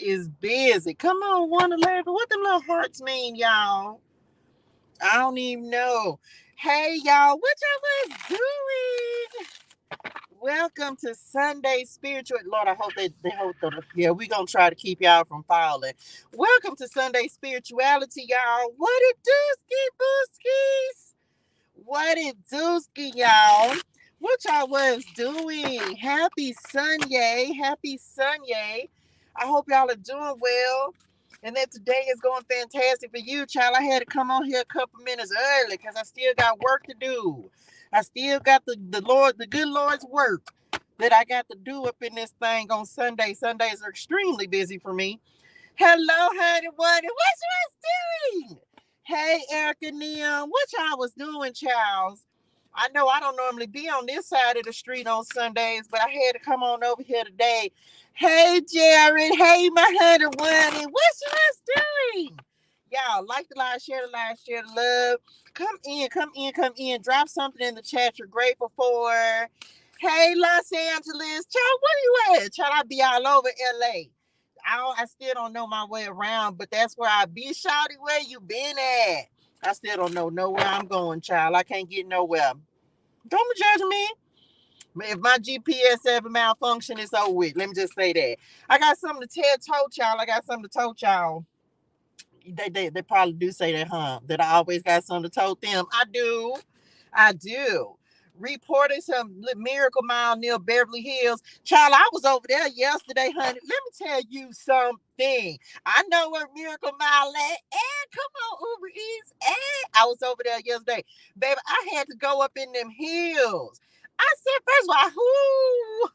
is busy. Come on, 111. What them little hearts mean, y'all? I don't even know. Hey, y'all, what y'all was doing? Welcome to Sunday Spiritual. Lord, I hope they hope that. Yeah, we're going to try to keep y'all from falling. Welcome to Sunday Spirituality, y'all. What it do, ski booskies? What it do, y'all? What y'all was doing? Happy Sunday. Happy Sunday. I hope y'all are doing well. And that today is going fantastic for you, child. I had to come on here a couple minutes early because I still got work to do. I still got the good Lord's work that I got to do up in this thing on Sunday. Sundays are extremely busy for me. Hello, honey, what you was doing? Hey, Erica Neum, what y'all was doing, Charles? I know I don't normally be on this side of the street on Sundays, but I had to come on over here today. Hey, Jared. Hey, my honey, Wunny. What you was doing? Y'all, like the live, share the love. Come in. Drop something in the chat you're grateful for. Hey, Los Angeles. Child, where you at? Child, I be all over LA. I still don't know my way around, but that's where I be. Shawty, where you been at? I still don't know nowhere I'm going, child. I can't get nowhere. Don't judge me. If my GPS ever malfunction, it's over with. Let me just say that. I got something to told y'all. They probably do say that, huh? That I always got something to told them. I do. Reported some Miracle Mile near Beverly Hills. Child, I was over there yesterday, honey. Let me tell you something. I know where Miracle Mile at. And come on, Uber Eats. And I was over there yesterday. Baby, I had to go up in them hills. I said, first of all, who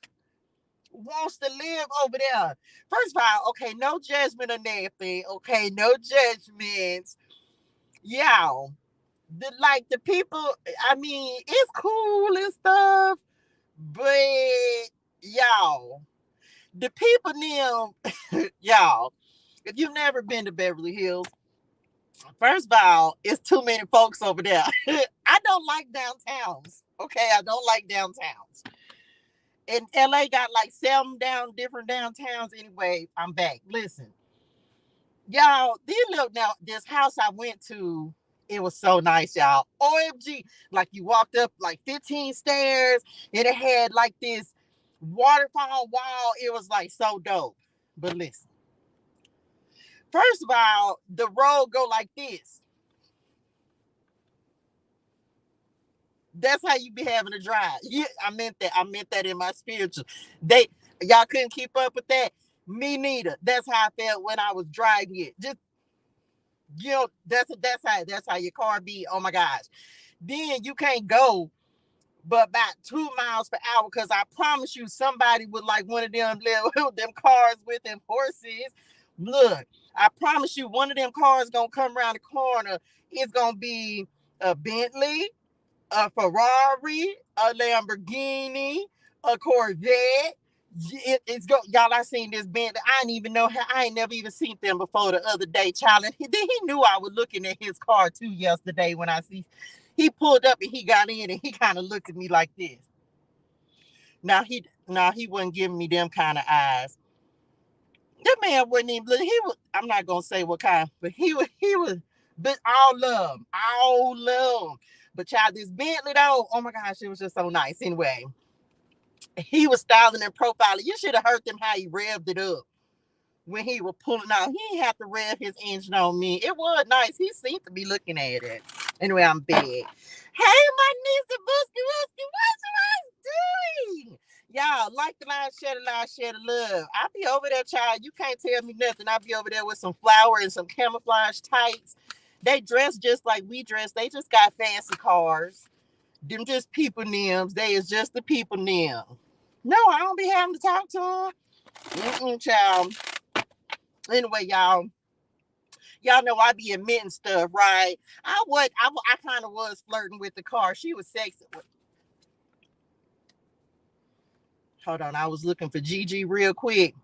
wants to live over there? First of all, okay, no judgment or nothing. Okay, no judgments. Y'all. The people, I mean, it's cool and stuff, but y'all, the people y'all, if you've never been to Beverly Hills, first of all, it's too many folks over there. I don't like downtowns. Okay, I don't like downtowns. And LA got like 7 different downtowns. Anyway, I'm back. Listen, y'all, this house I went to, it was so nice, y'all. OMG. Like you walked up like 15 stairs and it had like this waterfall wall. It was like so dope. But listen, first of all, the road go like this. That's how you be having to drive. Yeah, I meant that in my spiritual. Y'all couldn't keep up with that. Me neither. That's how I felt when I was driving it. Just that's how your car be. Oh my gosh. Then you can't go but about 2 miles per hour because I promise you somebody with like one of them them cars with them horses. Look, I promise you one of them cars gonna come around the corner. It's gonna be a Bentley, a Ferrari, a Lamborghini, a Corvette. Y'all. I seen this Bentley. I didn't even know how. I ain't never even seen them before the other day, child. And he knew I was looking at his car too yesterday when he pulled up and he got in and he kind of looked at me like this. Now he wasn't giving me them kind of eyes. That man wasn't even. He was. I'm not gonna say what kind, but he was. But all love. But child, this Bentley though, oh my gosh, it was just so nice. Anyway, he was styling and profiling. You should have heard them how he revved it up when he was pulling out. He didn't have to rev his engine on me. It was nice. He seemed to be looking at it. Anyway, I'm big. Hey, my niece, Booski, what you guys doing? Y'all, like the line, share the love. I be over there, child. You can't tell me nothing. I be over there with some flour and some camouflage tights. They dress just like we dress. They just got fancy cars. Them just people names. They is just the people name. No, I don't be having to talk to them. Child. Anyway, y'all know I be admitting stuff, right? I kind of was flirting with the car. She was sexy. Hold on, I was looking for Gigi real quick.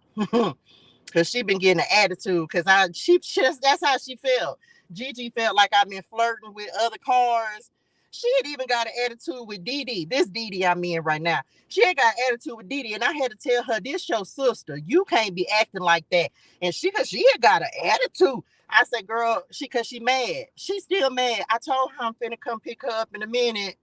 Cause she been getting an attitude. Cause that's how she felt. Gigi felt like I've been flirting with other cars. She had even got an attitude with Dee Dee. This Dee Dee I'm in right now. She had got an attitude with Dee Dee, and I had to tell her, this your sister. You can't be acting like that. And cause she had got an attitude. I said, girl, cause she mad. She's still mad. I told her I'm finna come pick her up in a minute.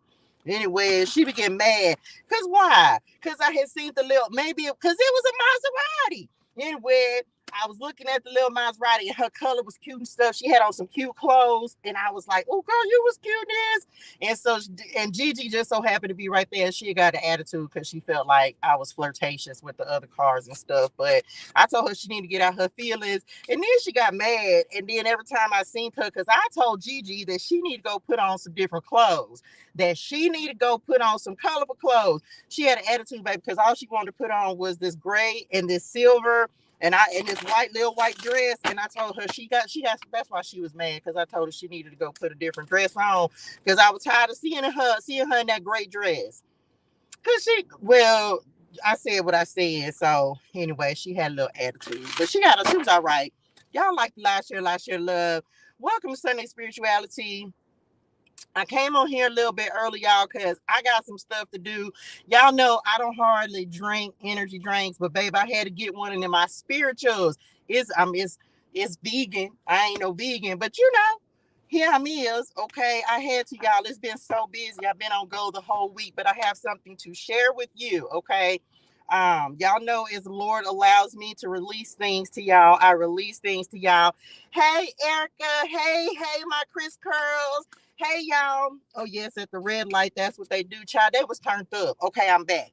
Anyway, she began mad. Cause why? Cause I had seen the little, maybe because it was a Maserati. Anyway, I was looking at the little Maserati and her color was cute and stuff. She had on some cute clothes. And I was like, oh, girl, you was cute this. And so, and Gigi just so happened to be right there. She got an attitude because she felt like I was flirtatious with the other cars and stuff. But I told her she needed to get out her feelings. And then she got mad. And then every time I seen her, because I told Gigi that she needed to go put on some different clothes, that she needed to go put on some colorful clothes. She had an attitude, baby, because all she wanted to put on was this gray and this silver and this little white dress. And I told her that's why she was mad, because I told her she needed to go put a different dress on, because I was tired of seeing her in that gray dress. Cause I said what I said. So anyway, she had a little attitude, but she was all right. Y'all like to lie, share love. Welcome to Sunday Spirituality. I came on here a little bit early, y'all, because I got some stuff to do. Y'all know I don't hardly drink energy drinks, but babe, I had to get one in my spirituals. It's vegan. I ain't no vegan, but here I'm is. Okay, I had to, y'all. It's been so busy. I've been on go the whole week, but I have something to share with you. Okay. Y'all know as the Lord allows me to release things to y'all, I release things to y'all. Hey, Erica. Hey, my Chris Curls. Hey, y'all. Oh, yes, at the red light, that's what they do, child. They was turned up. Okay, I'm back.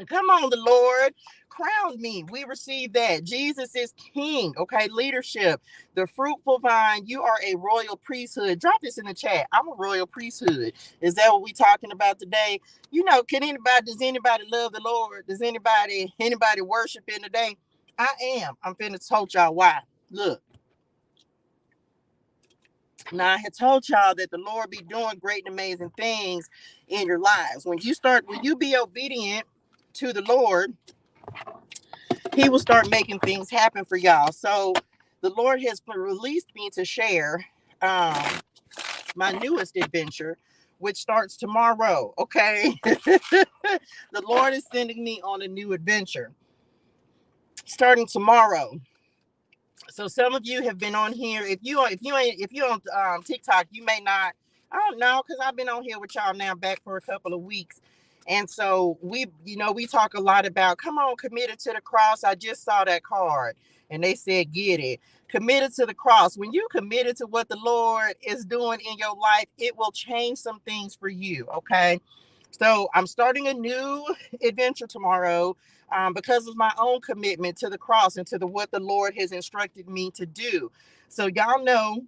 Come on, the Lord crowned me. We received that. Jesus is King. Okay, leadership, the fruitful vine. You are a royal priesthood. Drop this in the chat. I'm a royal priesthood. Is that what we talking about today? Does anybody love the Lord? Does anybody worship Him today? I am. I'm finna told y'all why. Look. Now, I had told y'all that the Lord be doing great and amazing things in your lives. When you be obedient to the Lord, He will start making things happen for y'all. So the Lord has released me to share my newest adventure, which starts tomorrow. Okay. The Lord is sending me on a new adventure starting tomorrow. So some of you have been on here. If you on TikTok, you may not. I don't know, because I've been on here with y'all now back for a couple of weeks. And so we talk a lot about, come on, committed to the cross. I just saw that card and they said, get it. Committed to the cross. When you committed to what the Lord is doing in your life, it will change some things for you. Okay. So I'm starting a new adventure tomorrow because of my own commitment to the cross and to what the Lord has instructed me to do. So y'all know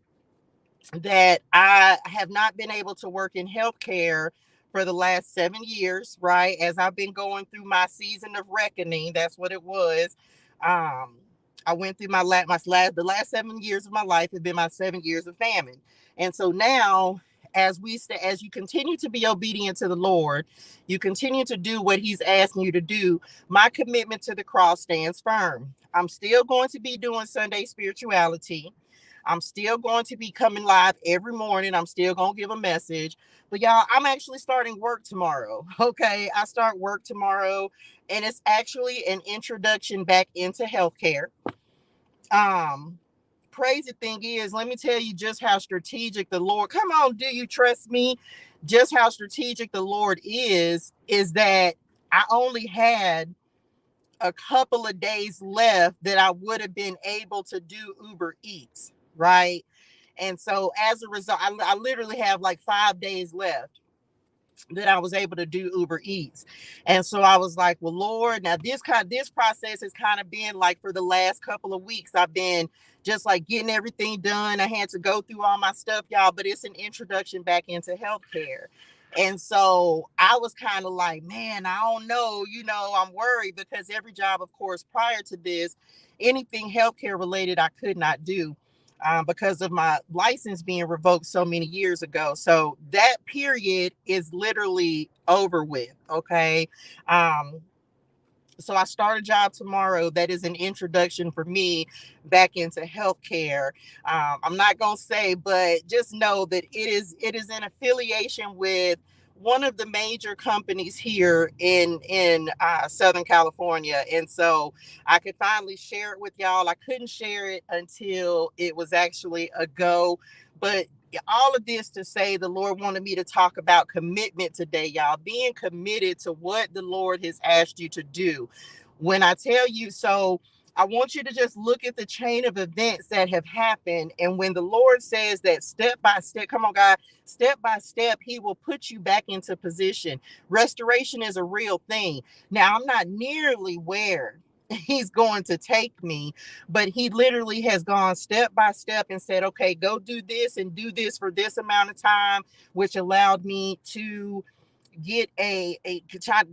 that I have not been able to work in healthcare for the last 7 years, right? As I've been going through my season of reckoning, that's what it was. I went through the last 7 years of my life have been my 7 years of famine. And so now, as you continue to be obedient to the Lord, you continue to do what He's asking you to do. My commitment to the cross stands firm. I'm still going to be doing Sunday spirituality. I'm still going to be coming live every morning. I'm still going to give a message. But y'all, I'm actually starting work tomorrow. Okay. I start work tomorrow, and it's actually an introduction back into healthcare. Crazy thing is, let me tell you just how strategic the Lord, come on, do you trust me? Just how strategic the Lord is that I only had a couple of days left that I would have been able to do Uber Eats, right? And so as a result, I literally have like 5 days left that I was able to do Uber Eats. And so I was like, well, Lord, now this process has kind of been like for the last couple of weeks, I've been just like getting everything done. I had to go through all my stuff, y'all, but it's an introduction back into healthcare. And so I was kind of like, man, I don't know, I'm worried, because every job, of course, prior to this, anything healthcare related, I could not do. Because of my license being revoked so many years ago. So that period is literally over with. Okay. So I start a job tomorrow that is an introduction for me back into healthcare. I'm not gonna say, but just know that it is in affiliation with one of the major companies here in Southern California, and so I could finally share it with y'all. I couldn't share it until it was actually a go, but all of this to say the Lord wanted me to talk about commitment today, y'all. Being committed to what the Lord has asked you to do. When I tell you, so I want you to just look at the chain of events that have happened. And when the Lord says that step by step, come on, God, step by step, He will put you back into position. Restoration is a real thing. Now, I'm not nearly where He's going to take me, but He literally has gone step by step and said, okay, go do this and do this for this amount of time, which allowed me to get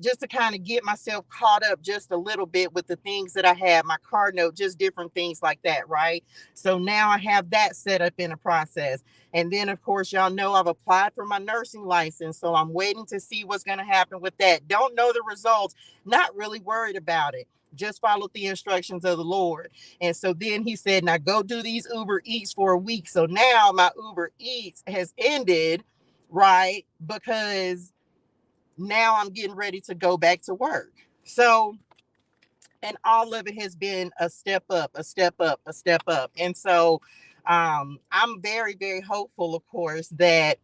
just to kind of get myself caught up just a little bit with the things that I had, my car note, just different things like that, right? So now I have that set up in a process. And then of course, y'all know I've applied for my nursing license. So I'm waiting to see what's going to happen with that. Don't know the results, not really worried about it. Just followed the instructions of the Lord. And so then He said, now go do these Uber Eats for a week. So now my Uber Eats has ended, right? Because now I'm getting ready to go back to work. So, and all of it has been a step up, a step up, a step up. And so I'm very, very hopeful, of course, that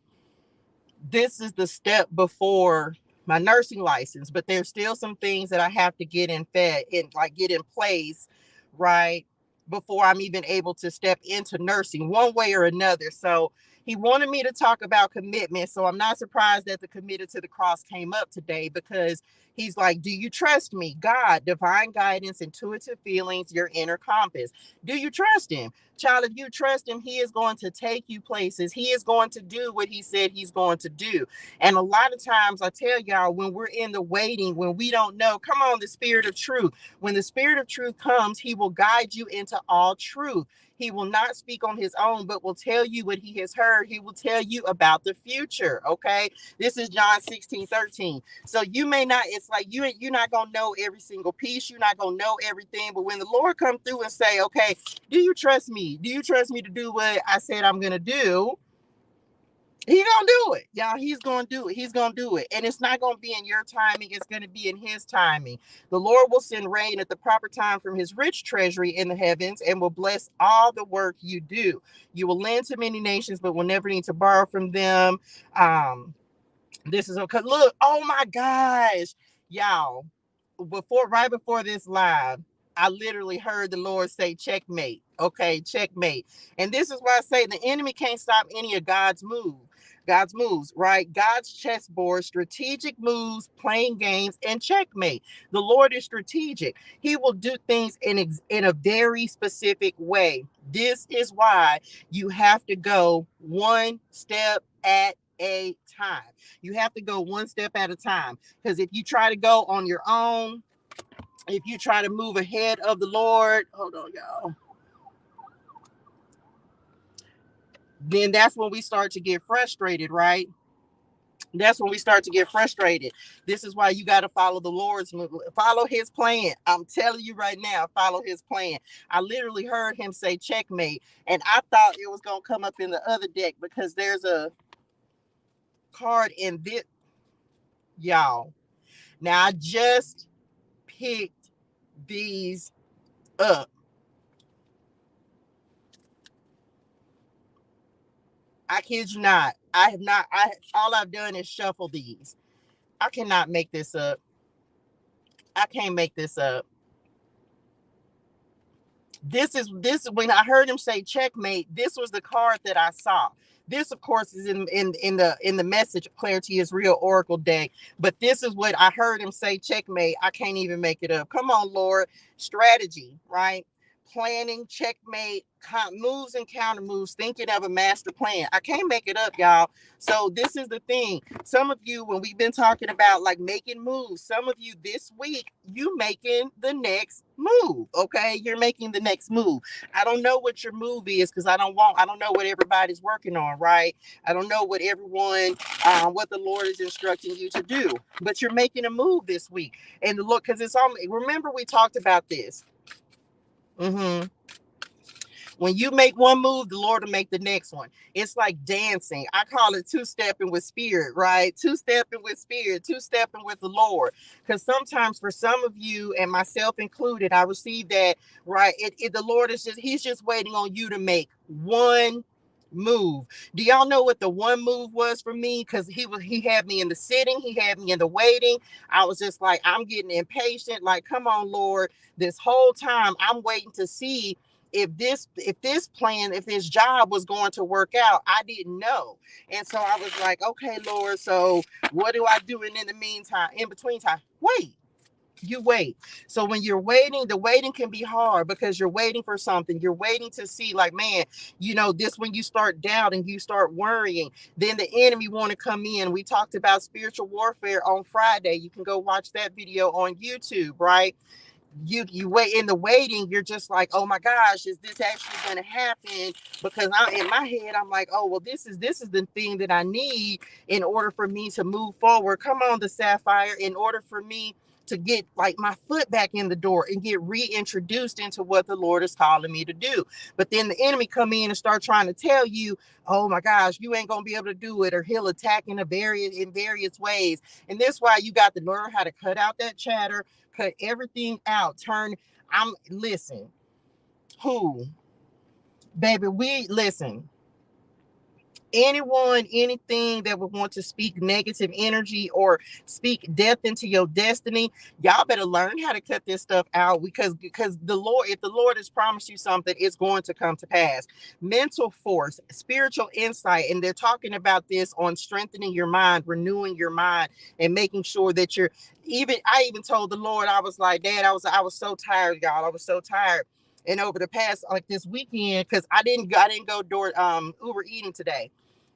this is the step before my nursing license, but there's still some things that I have to get get in place, right, before I'm even able to step into nursing one way or another. So He wanted me to talk about commitment. So I'm not surprised that the Committed to the Cross came up today, because He's like, do you trust me? God, divine guidance, intuitive feelings, your inner compass. Do you trust Him? Child, if you trust Him, He is going to take you places. He is going to do what He said He's going to do. And a lot of times I tell y'all, when we're in the waiting, when we don't know, come on, the Spirit of truth. When the Spirit of truth comes, He will guide you into all truth. He will not speak on His own, but will tell you what He has heard. He will tell you about the future. Okay. This is John 16:13. So you may not, it's like you're not going to know every single piece. You're not going to know everything. But when the Lord come through and say, okay, do you trust me? Do you trust me to do what I said I'm going to do? He gonna do it, y'all. He's gonna do it. He's gonna do it. And it's not gonna be in your timing. It's gonna be in His timing. The Lord will send rain at the proper time from His rich treasury in the heavens, and will bless all the work you do. You will lend to many nations, but will never need to borrow from them. This is okay. Look, oh my gosh, y'all. Right before this live, I literally heard the Lord say, checkmate. Okay, checkmate. And this is why I say the enemy can't stop any of God's moves, right? God's chessboard, strategic moves, playing games, and checkmate. The Lord is strategic. He will do things in a very specific way. This is why you have to go one step at a time. You have to go one step at a time. Because if you try to go on your own, if you try to move ahead of the Lord, hold on, y'all, then that's when we start to get frustrated, right? That's when we start to get frustrated. This is why you got to follow the Lord's move, follow His plan. I'm telling you right now, follow His plan. I literally heard Him say checkmate, and I thought it was going to come up in the other deck, because there's a card in this, y'all. Now I just picked these up. I kid you not. I have not. All I've done is shuffle these. I cannot make this up. I can't make this up. This when I heard him say checkmate, this was the card that I saw. This, of course, is in the Message ClariTEA's Real Oracle deck. But this is what I heard him say checkmate. I can't even make it up. Come on, Lord. Strategy, right? planning, checkmate, moves and counter moves, thinking of a master plan. I can't make it up, y'all. So this is the thing. Some of you, when we've been talking about like making moves, some of you this week, you making the next move. Okay, you're making the next move. I don't know what your move is because I don't know what everybody's working on, right? I don't know what everyone, what the Lord is instructing you to do, but you're making a move this week. And look, because it's on. Remember, we talked about this. When you make one move, the Lord will make the next one. It's like dancing. I call it two-stepping with spirit, right? Two-stepping with spirit, two-stepping with the Lord. Because sometimes for some of you, and myself included, I received that, right? The Lord is he's just waiting on you to make one move. Do y'all know what the one move was for me? Because he had me in the sitting, he had me in the waiting. I was just like, I'm getting impatient. Like, come on, Lord. This whole time I'm waiting to see if this job was going to work out. I didn't know. And so I was like, okay, Lord, so what do I do? And in the meantime, in between time, you wait. So when you're waiting, the waiting can be hard because you're waiting for something. You're waiting to see, like, man, this, when you start doubting, you start worrying, then the enemy want to come in. We talked about spiritual warfare on Friday. You can go watch that video on YouTube, right? You wait. In the waiting, you're just like, oh my gosh, is this actually going to happen? Because in my head, I'm like, oh well, this is the thing that I need in order for me to move forward. Come on, the Sapphire. In order for me to get like my foot back in the door and get reintroduced into what the Lord is calling me to do. But then the enemy come in and start trying to tell you, oh my gosh, you ain't gonna be able to do it, or he'll attack in various ways. And that's why you got to learn how to cut out that chatter, cut everything out. Listen, who, baby, anyone, anything that would want to speak negative energy or speak death into your destiny, y'all better learn how to cut this stuff out, because the Lord, if the Lord has promised you something, it's going to come to pass. Mental force, spiritual insight, and they're talking about this on strengthening your mind, renewing your mind, and making sure that I even told the Lord, I was like, Dad, I was so tired, y'all. I was so tired. And over the past, like this weekend, because I didn't go Uber eating today.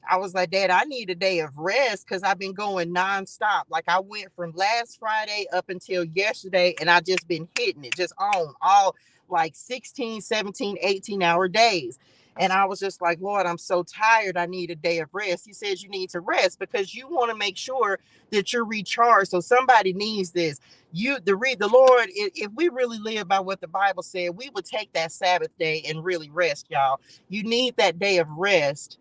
I was like, Dad, I need a day of rest because I've been going nonstop. Like I went from last Friday up until yesterday, and I just been hitting it just on all like 16, 17, 18-hour days. And I was just like, Lord, I'm so tired. I need a day of rest. He says you need to rest because you want to make sure that you're recharged. So somebody needs this. The Lord, if we really live by what the Bible said, we would take that Sabbath day and really rest, y'all. You need that day of rest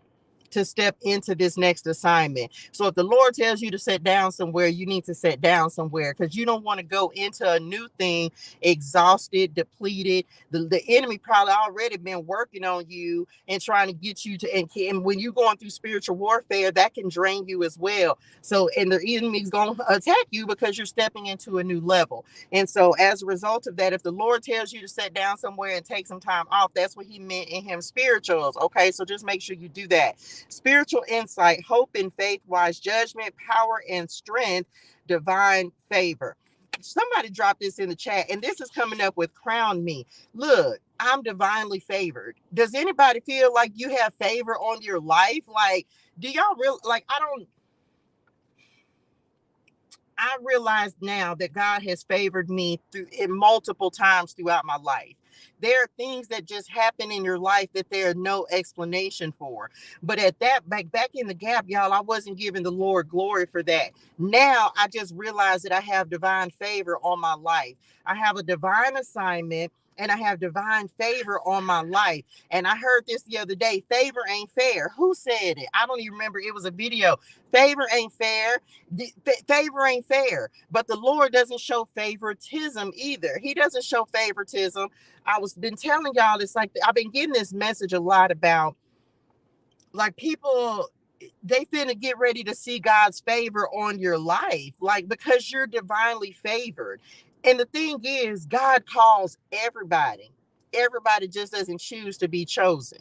to step into this next assignment. So if the Lord tells you to sit down somewhere, you need to sit down somewhere, because you don't want to go into a new thing exhausted, depleted. The enemy probably already been working on you and trying to get you to, and when you're going through spiritual warfare, that can drain you as well. So, and the enemy's going to attack you because you're stepping into a new level. And so as a result of that, if the Lord tells you to sit down somewhere and take some time off, that's what he meant in him spirituals. Okay. So just make sure you do that. Spiritual insight, hope and faith, wise judgment, power and strength, divine favor. Somebody dropped this in the chat, and this is coming up with crown me. Look, I'm divinely favored. Does anybody feel like you have favor on your life? Like, do y'all really, like, I realize now that God has favored me in multiple times throughout my life. There are things that just happen in your life that there are no explanation for. But at that, back in the gap, y'all, I wasn't giving the Lord glory for that. Now I just realized that I have divine favor on my life. I have a divine assignment, and I have divine favor on my life. And I heard this the other day: favor ain't fair. Who said it? I don't even remember. It was a video. Favor ain't fair. Favor ain't fair. But the Lord doesn't show favoritism either. He doesn't show favoritism. I was been telling y'all, it's like I've been getting this message a lot about, like, people, they finna get ready to see God's favor on your life, like, because you're divinely favored. And the thing is, God calls everybody. Everybody just doesn't choose to be chosen.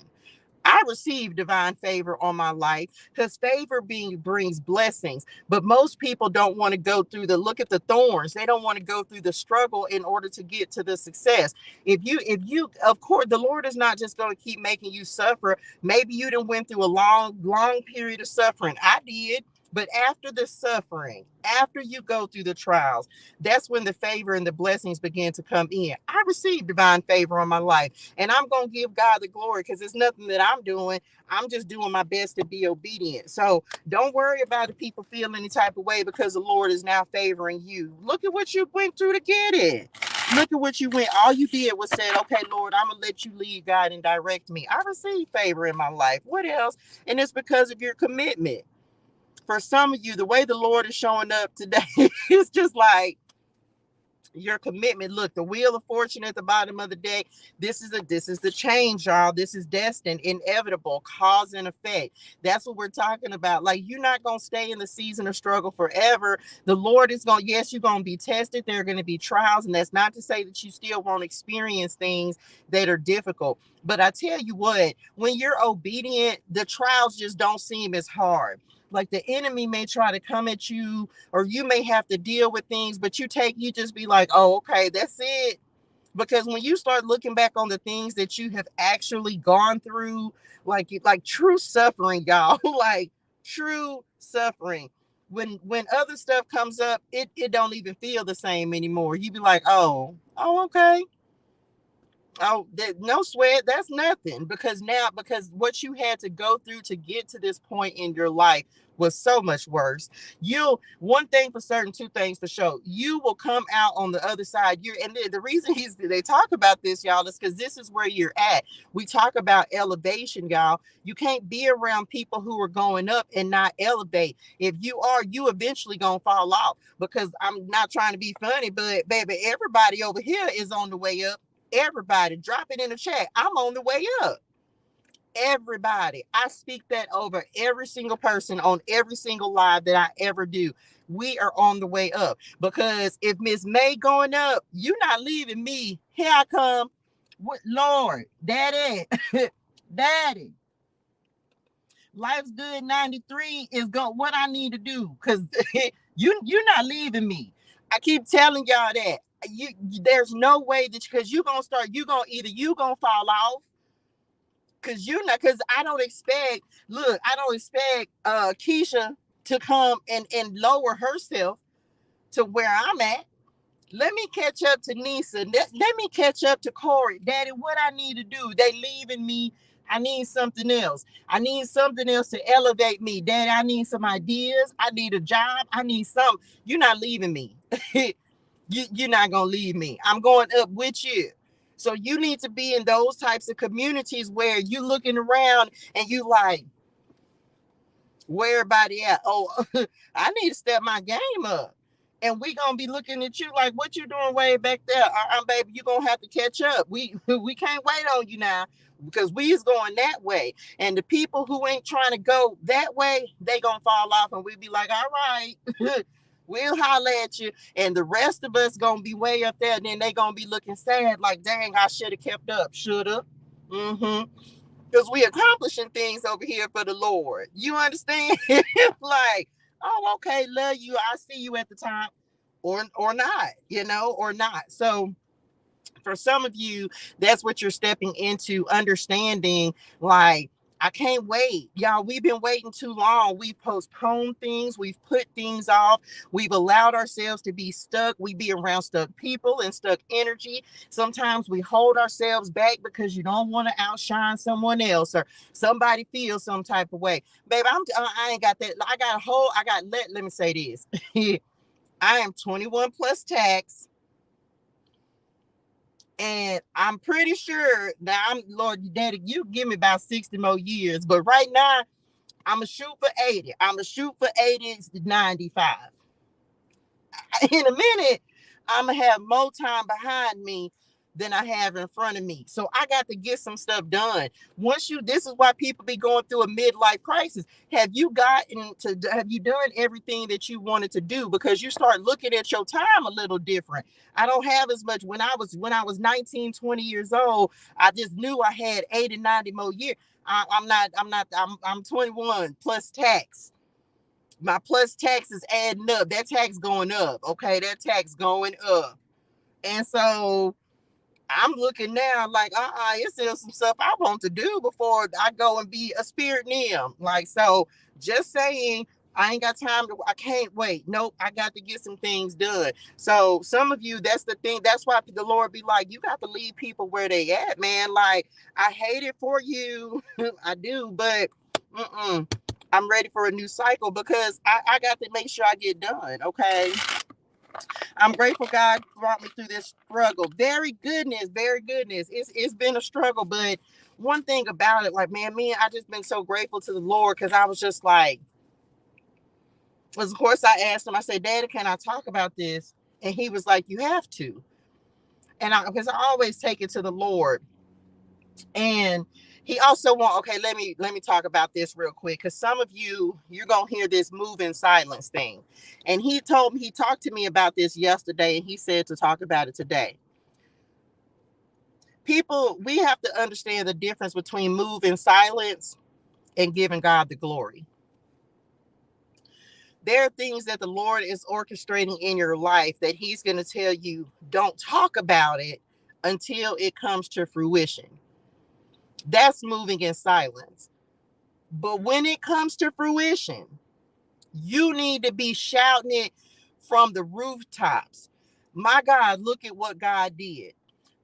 I receive divine favor on my life because favor brings blessings. But most people don't want to go through look at the thorns. They don't want to go through the struggle in order to get to the success. Of course, the Lord is not just going to keep making you suffer. Maybe you done went through a long period of suffering. I did. But after the suffering, after you go through the trials, that's when the favor and the blessings begin to come in. I received divine favor on my life, and I'm going to give God the glory because it's nothing that I'm doing. I'm just doing my best to be obedient. So don't worry about if people feel any type of way because the Lord is now favoring you. Look at what you went through to get it. Look at what you went. All you did was said, okay, Lord, I'm going to let you lead, God, and direct me. I received favor in my life. What else? And it's because of your commitment. For some of you, the way the Lord is showing up today is just like your commitment. Look, the wheel of fortune at the bottom of the deck. This is the change, y'all. This is destined, inevitable, cause and effect. That's what we're talking about. Like, you're not gonna stay in the season of struggle forever. The Lord is gonna, yes, you're gonna be tested. There are gonna be trials, and that's not to say that you still won't experience things that are difficult. But I tell you what, when you're obedient, the trials just don't seem as hard. Like, the enemy may try to come at you, or you may have to deal with things, but you just be like, oh, okay, that's it. Because when you start looking back on the things that you have actually gone through, like true suffering, y'all, like true suffering. When other stuff comes up, it don't even feel the same anymore. You be like, oh, okay. Oh, no sweat. That's nothing. Because what you had to go through to get to this point in your life was so much worse. One thing for certain, two things for sure. You will come out on the other side. The reason they talk about this, y'all, is because this is where you're at. We talk about elevation, y'all. You can't be around people who are going up and not elevate. If you are, you eventually gonna fall off. Because I'm not trying to be funny, but baby, everybody over here is on the way up. Everybody, drop it in the chat. I'm on the way up. Everybody. I speak that over every single person on every single live that I ever do. We are on the way up. Because if Miss May going up, you're not leaving me. Here I come. What, Lord, Daddy, Daddy. Life's Good 93 is what I need to do. Because you're not leaving me. I keep telling y'all that. There's no way that, because you're gonna fall off, because I don't expect Keisha to come and lower herself to where I'm at. Let me catch up to Nisa. Let me catch up to Corey. Daddy, what I need to do? They leaving me. I need something else. I need something else to elevate me. Daddy, I need some ideas. I need a job. I need something. You're not leaving me. You're not going to leave me. I'm going up with you. So you need to be in those types of communities where you looking around and you like, where everybody at? Oh, I need to step my game up. And we going to be looking at you like, what you doing way back there? Baby, you're going to have to catch up. We can't wait on you now, because we is going that way. And the people who ain't trying to go that way, they going to fall off, and we be like, all right, we'll holler at you. And the rest of us going to be way up there, and then they going to be looking sad like, dang, I should have kept up. Should have. Because we accomplishing things over here for the Lord. You understand? Like, oh, okay, love you. I see you at the time. Or not, or not. So for some of you, that's what you're stepping into, understanding, like, I can't wait. Y'all, we've been waiting too long. We've postponed things. We've put things off. We've allowed ourselves to be stuck. We be around stuck people and stuck energy. Sometimes we hold ourselves back because you don't want to outshine someone else, or somebody feels some type of way. Baby, I ain't got that. Let me say this. I am 21 plus tax. And I'm pretty sure that Lord Daddy, you give me about 60 more years. But right now, I'm going to shoot for 80. I'm going to shoot for 80 to 95. In a minute, I'm going to have more time behind me than I have in front of me. So I got to get some stuff done. This is why people be going through a midlife crisis. Have you done everything that you wanted to do? Because you start looking at your time a little different. I don't have as much. When I was 19, 20 years old, I just knew I had 80, 90 more years. I'm 21 plus tax. My plus tax is adding up. That tax going up. Okay, that tax going up. And so I'm looking now like, it's still some stuff I want to do before I go and be a spirit nim. Like, so just saying, I ain't got time I can't wait. Nope, I got to get some things done. So some of you, that's the thing. That's why the Lord be like, you got to leave people where they at, man. Like, I hate it for you. I do, but I'm ready for a new cycle because I got to make sure I get done. Okay. I'm grateful God brought me through this struggle. Very goodness. It's been a struggle, but one thing about it, like, man, I just been so grateful to the Lord because I was just like, of course I asked him, I said, Daddy, can I talk about this? And he was like, you have to. And because I always take it to the Lord. And he also okay, let me talk about this real quick, because some of you're gonna hear this move in silence thing. And he talked to me about this yesterday, and he said to talk about it today. People, we have to understand the difference between move in silence and giving God the glory. There are things that the Lord is orchestrating in your life that he's going to tell you, don't talk about it until it comes to fruition. That's moving in silence. But when it comes to fruition, you need to be shouting it from the rooftops. My God, look at what God did.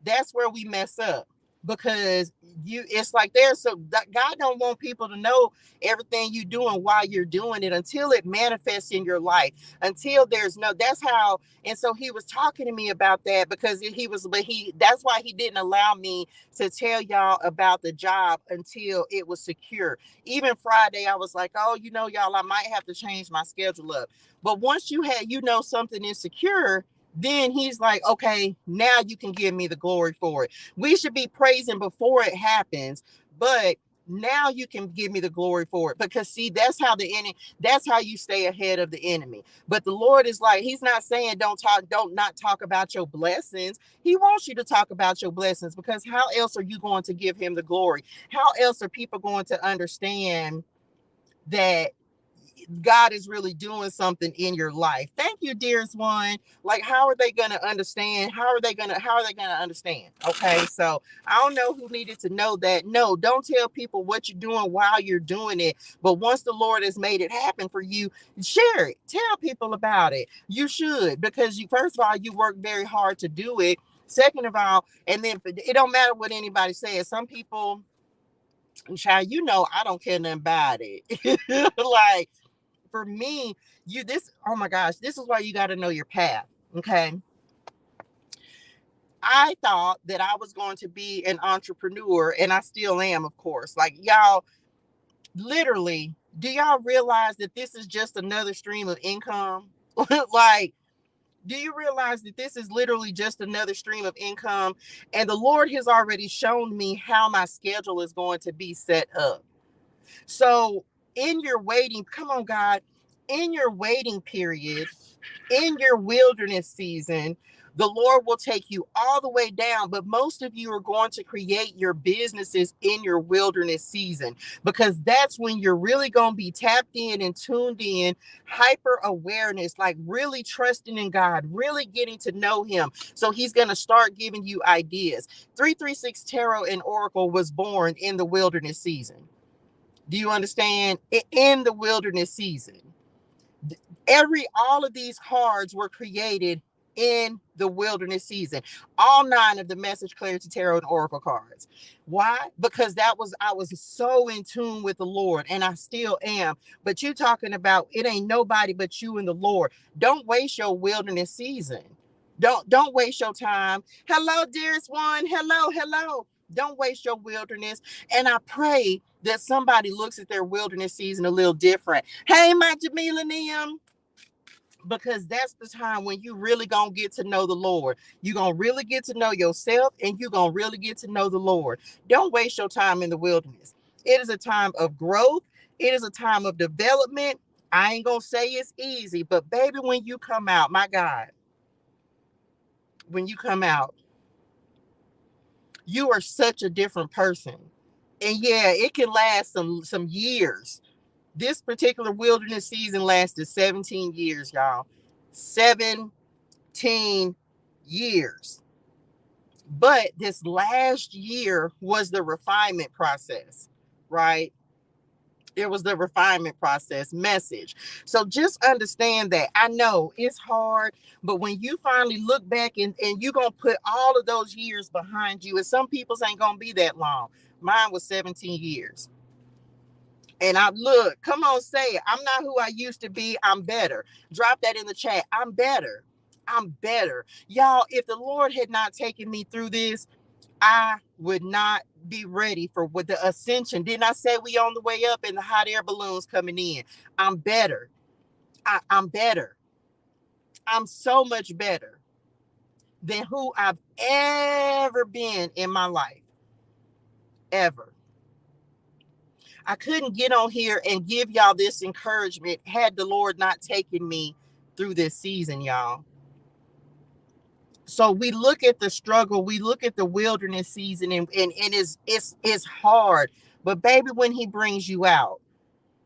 That's where we mess up, because it's like God don't want people to know everything you doing while you're doing it until it manifests in your life, until that's how. And so he was talking to me about that, because that's why he didn't allow me to tell y'all about the job until it was secure. Even Friday, I was like, oh, y'all, I might have to change my schedule up. But once something is secure, then he's like, okay, now you can give me the glory for it. We should be praising before it happens, but now you can give me the glory for it, because see, that's how you stay ahead of the enemy. But the Lord is like, he's not saying don't not talk about your blessings. He wants you to talk about your blessings, because how else are you going to give him the glory? How else are people going to understand that God is really doing something in your life? Thank you, dearest one. Like, how are they going to understand? How are they going to understand? Okay. So I don't know who needed to know that. No, don't tell people what you're doing while you're doing it. But once the Lord has made it happen for you, share it. Tell people about it. You should, because first of all, you work very hard to do it. Second of all, and then it don't matter what anybody says. Some people, child, I don't care nothing about it. Like, for me, oh my gosh, this is why you got to know your path. Okay. I thought that I was going to be an entrepreneur, and I still am, of course. Like, y'all, literally, do y'all realize that this is just another stream of income? Like, do you realize that this is literally just another stream of income? And the Lord has already shown me how my schedule is going to be set up. So in your waiting, come on, God, in your waiting period, in your wilderness season, the Lord will take you all the way down. But most of you are going to create your businesses in your wilderness season, because that's when you're really going to be tapped in and tuned in, hyper awareness, like really trusting in God, really getting to know him. So he's going to start giving you ideas. 336 Tarot and Oracle was born in the wilderness season. Do you understand? In the wilderness season. All of these cards were created in the wilderness season. All 9 of the Message ClariTEA Tarot and Oracle cards. Why? Because I was so in tune with the Lord, and I still am. But you talking about it ain't nobody but you and the Lord. Don't waste your wilderness season. Don't waste your time. Hello, dearest one. Hello. Don't waste your wilderness. And I pray that somebody looks at their wilderness season a little different. Hey, my Jamila Niam. because that's the time when you really gonna get to know the Lord. You're gonna really get to know yourself, and you're gonna really get to know the Lord. Don't waste your time in the wilderness. It is a time of growth. It is a time of development. I ain't gonna say it's easy, but baby, when you come out, my God, when you come out, you are such a different person. And yeah, it can last some years. This particular wilderness season lasted 17 years, y'all. 17 years. But this last year was the refinement process, right? It was the refinement process message. So just understand that. I know it's hard, but when you finally look back and you're going to put all of those years behind you, and some people's ain't going to be that long. Mine was 17 years. And I look, come on, say it. I'm not who I used to be. I'm better. Drop that in the chat. I'm better. I'm better. Y'all, if the Lord had not taken me through this, I would not be ready for what the ascension. Didn't I say we on the way up and the hot air balloons coming in? I'm better. I'm better. I'm so much better than who I've ever been in my life. Ever. I couldn't get on here and give y'all this encouragement had the Lord not taken me through this season, y'all. So we look at the struggle, we look at the wilderness season, and it's hard. But baby, when he brings you out,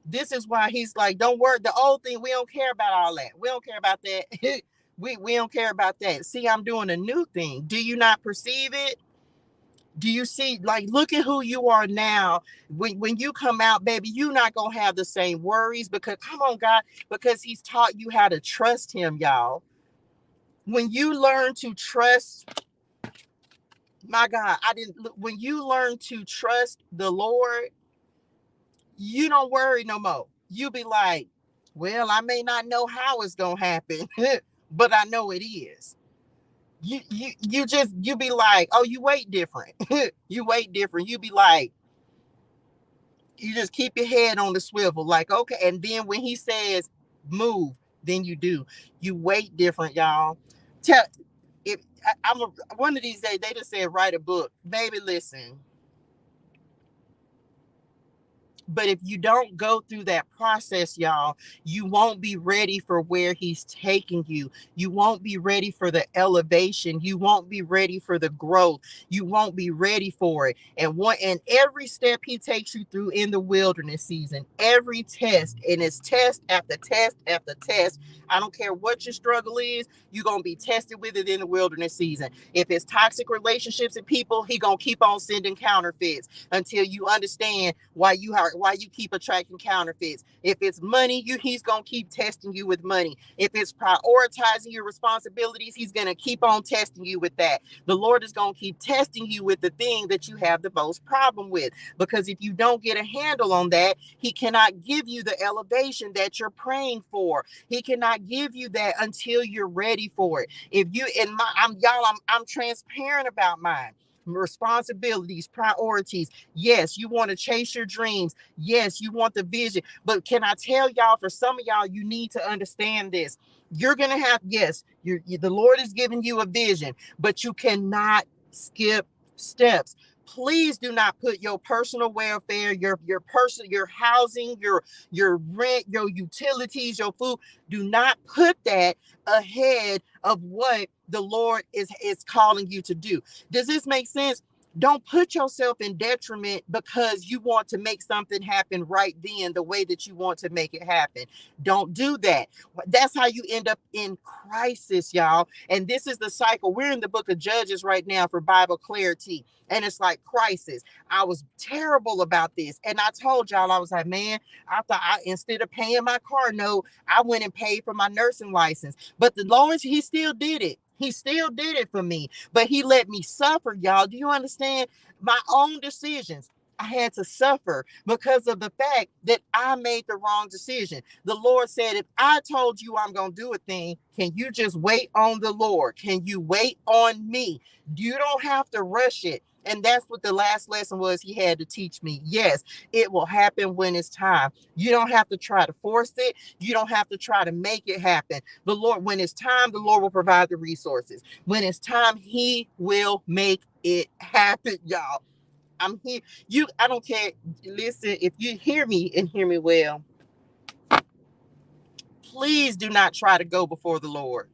this is why he's like, don't worry, the old thing, we don't care about all that. We don't care about that. we don't care about that. See, I'm doing a new thing. Do you not perceive it? Do you see, like, look at who you are now. When you come out, baby, you're not going to have the same worries because, come on, God, because he's taught you how to trust him, y'all. When you learn to trust, my God, when you learn to trust the Lord, you don't worry no more. You be like, well, I may not know how it's going to happen, but I know it is. You be like, oh, you wait different. You wait different. You be like, you just keep your head on the swivel, like, okay. And then when he says move, then you do. You wait different, y'all. Tell if one of these days they just said write a book, baby. Listen. But if you don't go through that process, y'all, you won't be ready for where he's taking you. You won't be ready for the elevation. You won't be ready for the growth. You won't be ready for it. And every step he takes you through in the wilderness season, every test, and it's test after test after test. I don't care what your struggle is, you're going to be tested with it in the wilderness season. If it's toxic relationships and people, he going to keep on sending counterfeits until you understand why you keep attracting counterfeits. If it's money, he's going to keep testing you with money. If it's prioritizing your responsibilities, he's going to keep on testing you with that. The Lord is going to keep testing you with the thing that you have the most problem with, because if you don't get a handle on that, he cannot give you the elevation that you're praying for. He cannot give you that until you're ready for it. If you I'm transparent about mine. Responsibilities, priorities. Yes, you want to chase your dreams. Yes, you want the vision. But can I tell y'all, for some of y'all, you need to understand this. You're going to have, yes, the Lord is giving you a vision, but you cannot skip steps. Please do not put your personal welfare, your housing, your rent, your utilities, your food. Do not put that ahead of what the Lord is calling you to do. Does this make sense? Don't put yourself in detriment because you want to make something happen right then the way that you want to make it happen. Don't do that. That's how you end up in crisis, y'all. And this is the cycle. We're in the book of Judges right now for Bible clarity. And it's like crisis. I was terrible about this. And I told y'all, I was like, man, I thought instead of paying my car note, I went and paid for my nursing license. But the Lord, he still did it. He still did it for me, but he let me suffer, y'all. Do you understand? My own decisions, I had to suffer because of the fact that I made the wrong decision. The Lord said, if I told you I'm going to do a thing, can you just wait on the Lord? Can you wait on me? You don't have to rush it. And that's what the last lesson was he had to teach me. Yes, it will happen when it's time. You don't have to try to force it. You don't have to try to make it happen. The Lord, when it's time, the Lord will provide the resources. When it's time, he will make it happen, y'all. I'm here. I don't care. Listen, if you hear me and hear me well, please do not try to go before the Lord.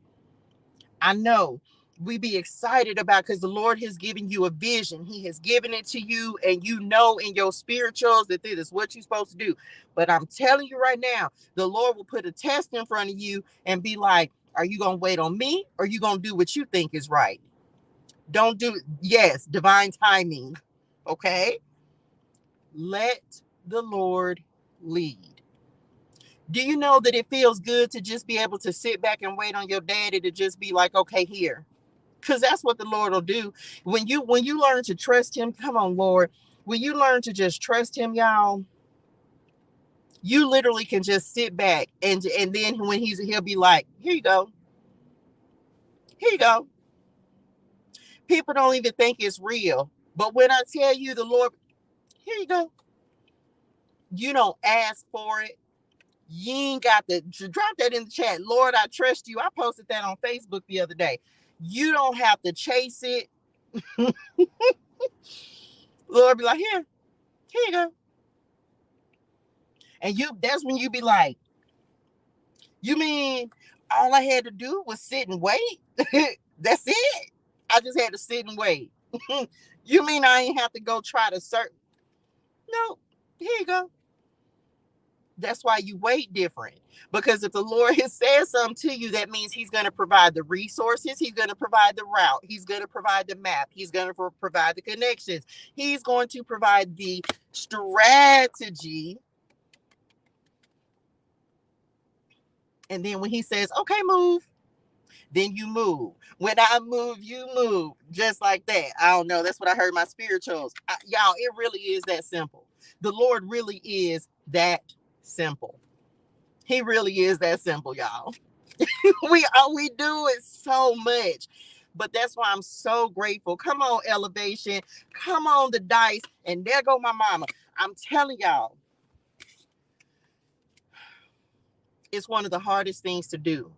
I know we be excited about, because the Lord has given you a vision. He has given it to you, and you know in your spirituals that this is what you're supposed to do. But I'm telling you right now, the Lord will put a test in front of you and be like, are you going to wait on me, or are you going to do what you think is right? Don't do, yes, divine timing. Okay? Let the Lord lead. Do you know that it feels good to just be able to sit back and wait on your daddy to just be like, okay, here? Because that's what the Lord will do. When you learn to trust him, come on, Lord. When you learn to just trust him, y'all, you literally can just sit back and then when he'll be like, here you go. Here you go. People don't even think it's real. But when I tell you the Lord, here you go. You don't ask for it. You ain't got to drop that in the chat. Lord, I trust you. I posted that on Facebook the other day. You don't have to chase it. Lord be like, here you go. And that's when you be like, you mean all I had to do was sit and wait? That's it? I just had to sit and wait. You mean I ain't have to go try to search? No, here you go. That's why you wait different. Because if the Lord has said something to you, that means he's going to provide the resources. He's going to provide the route. He's going to provide the map. He's going to provide the connections. He's going to provide the strategy. And then when he says, okay, move, then you move. When I move, you move. Just like that. I don't know. That's what I heard my spirituals. Y'all, it really is that simple. The Lord really is that simple. He really is that simple, y'all. we do it so much. But that's why I'm so grateful. Come on, elevation. Come on, the dice. And there go my mama. I'm telling y'all, it's one of the hardest things to do.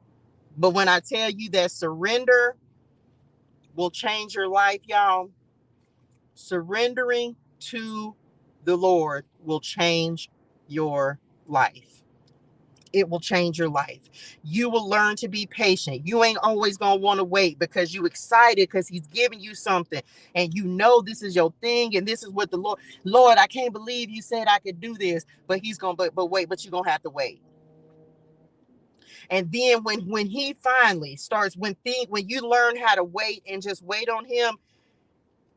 But when I tell you that surrender will change your life, y'all, surrendering to the Lord will change your life. It will change your life. You will learn to be patient. You ain't always going to want to wait because you excited because he's giving you something and you know this is your thing and this is what the Lord, I can't believe you said I could do this, but he's going to, but wait, but you're going to have to wait. And then when he finally starts, when you learn how to wait and just wait on him,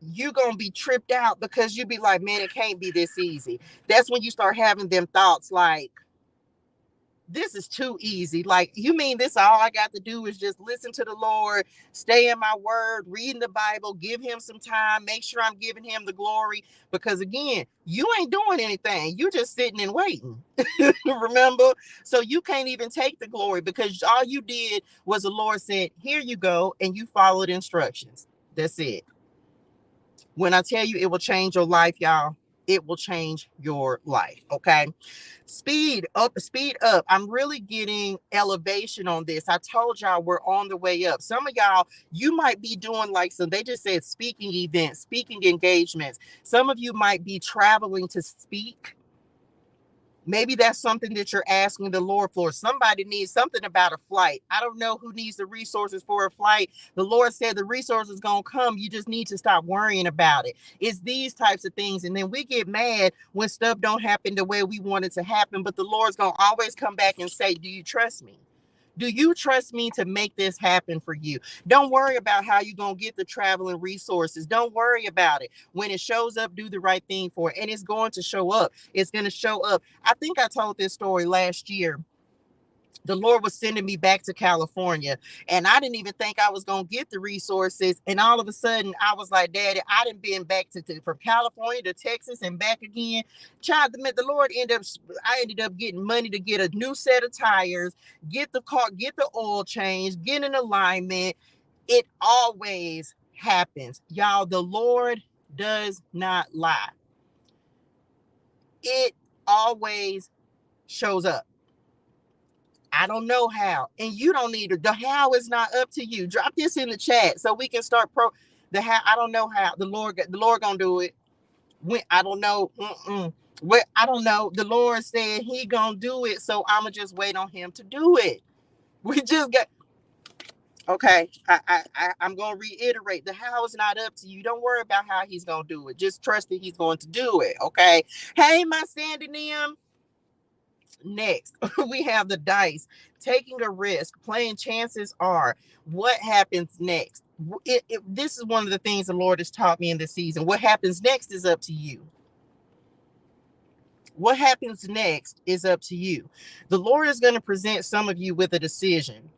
you're going to be tripped out because you be like, man, it can't be this easy. That's when you start having them thoughts like, this is too easy. Like, you mean this all I got to do is just listen to the Lord, stay in my word, reading the Bible, give him some time, make sure I'm giving him the glory. Because again, you ain't doing anything. You just sitting and waiting. Remember? So you can't even take the glory because all you did was the Lord said, here you go. And you followed instructions. That's it. When I tell you it will change your life, y'all, it will change your life. Okay. Speed up. I'm really getting elevation on this. I told y'all we're on the way up. Some of y'all, you might be doing like some, they just said speaking events, speaking engagements. Some of you might be traveling to speak. Maybe that's something that you're asking the Lord for. Somebody needs something about a flight. I don't know who needs the resources for a flight. The Lord said the resources going to come. You just need to stop worrying about it. It's these types of things. And then we get mad when stuff don't happen the way we want it to happen. But the Lord's going to always come back and say, do you trust me? Do you trust me to make this happen for you? Don't worry about how you're going to get the traveling resources. Don't worry about it. When it shows up, do the right thing for it. And it's going to show up. It's going to show up. I think I told this story last year. The Lord was sending me back to California and I didn't even think I was going to get the resources. And all of a sudden I was like, Daddy, I done been back from California to Texas and back again. Child, the Lord I ended up getting money to get a new set of tires, get the car, get the oil change, get an alignment. It always happens. Y'all, the Lord does not lie. It always shows up. I don't know how, and you don't need it. The how is not up to you. Drop this in the chat so we can start the how. I don't know how. The Lord gonna do it. When I don't know. What I don't know. The Lord said He gonna do it, so I'ma just wait on Him to do it. We just got. Okay, I'm gonna reiterate. The how is not up to you. Don't worry about how He's gonna do it. Just trust that He's going to do it. Okay. Hey, my Sandy Nim. Next, we have the dice. Taking a risk, playing chances are. What happens next? This is one of the things the Lord has taught me in this season. What happens next is up to you. What happens next is up to you. The Lord is going to present some of you with a decision.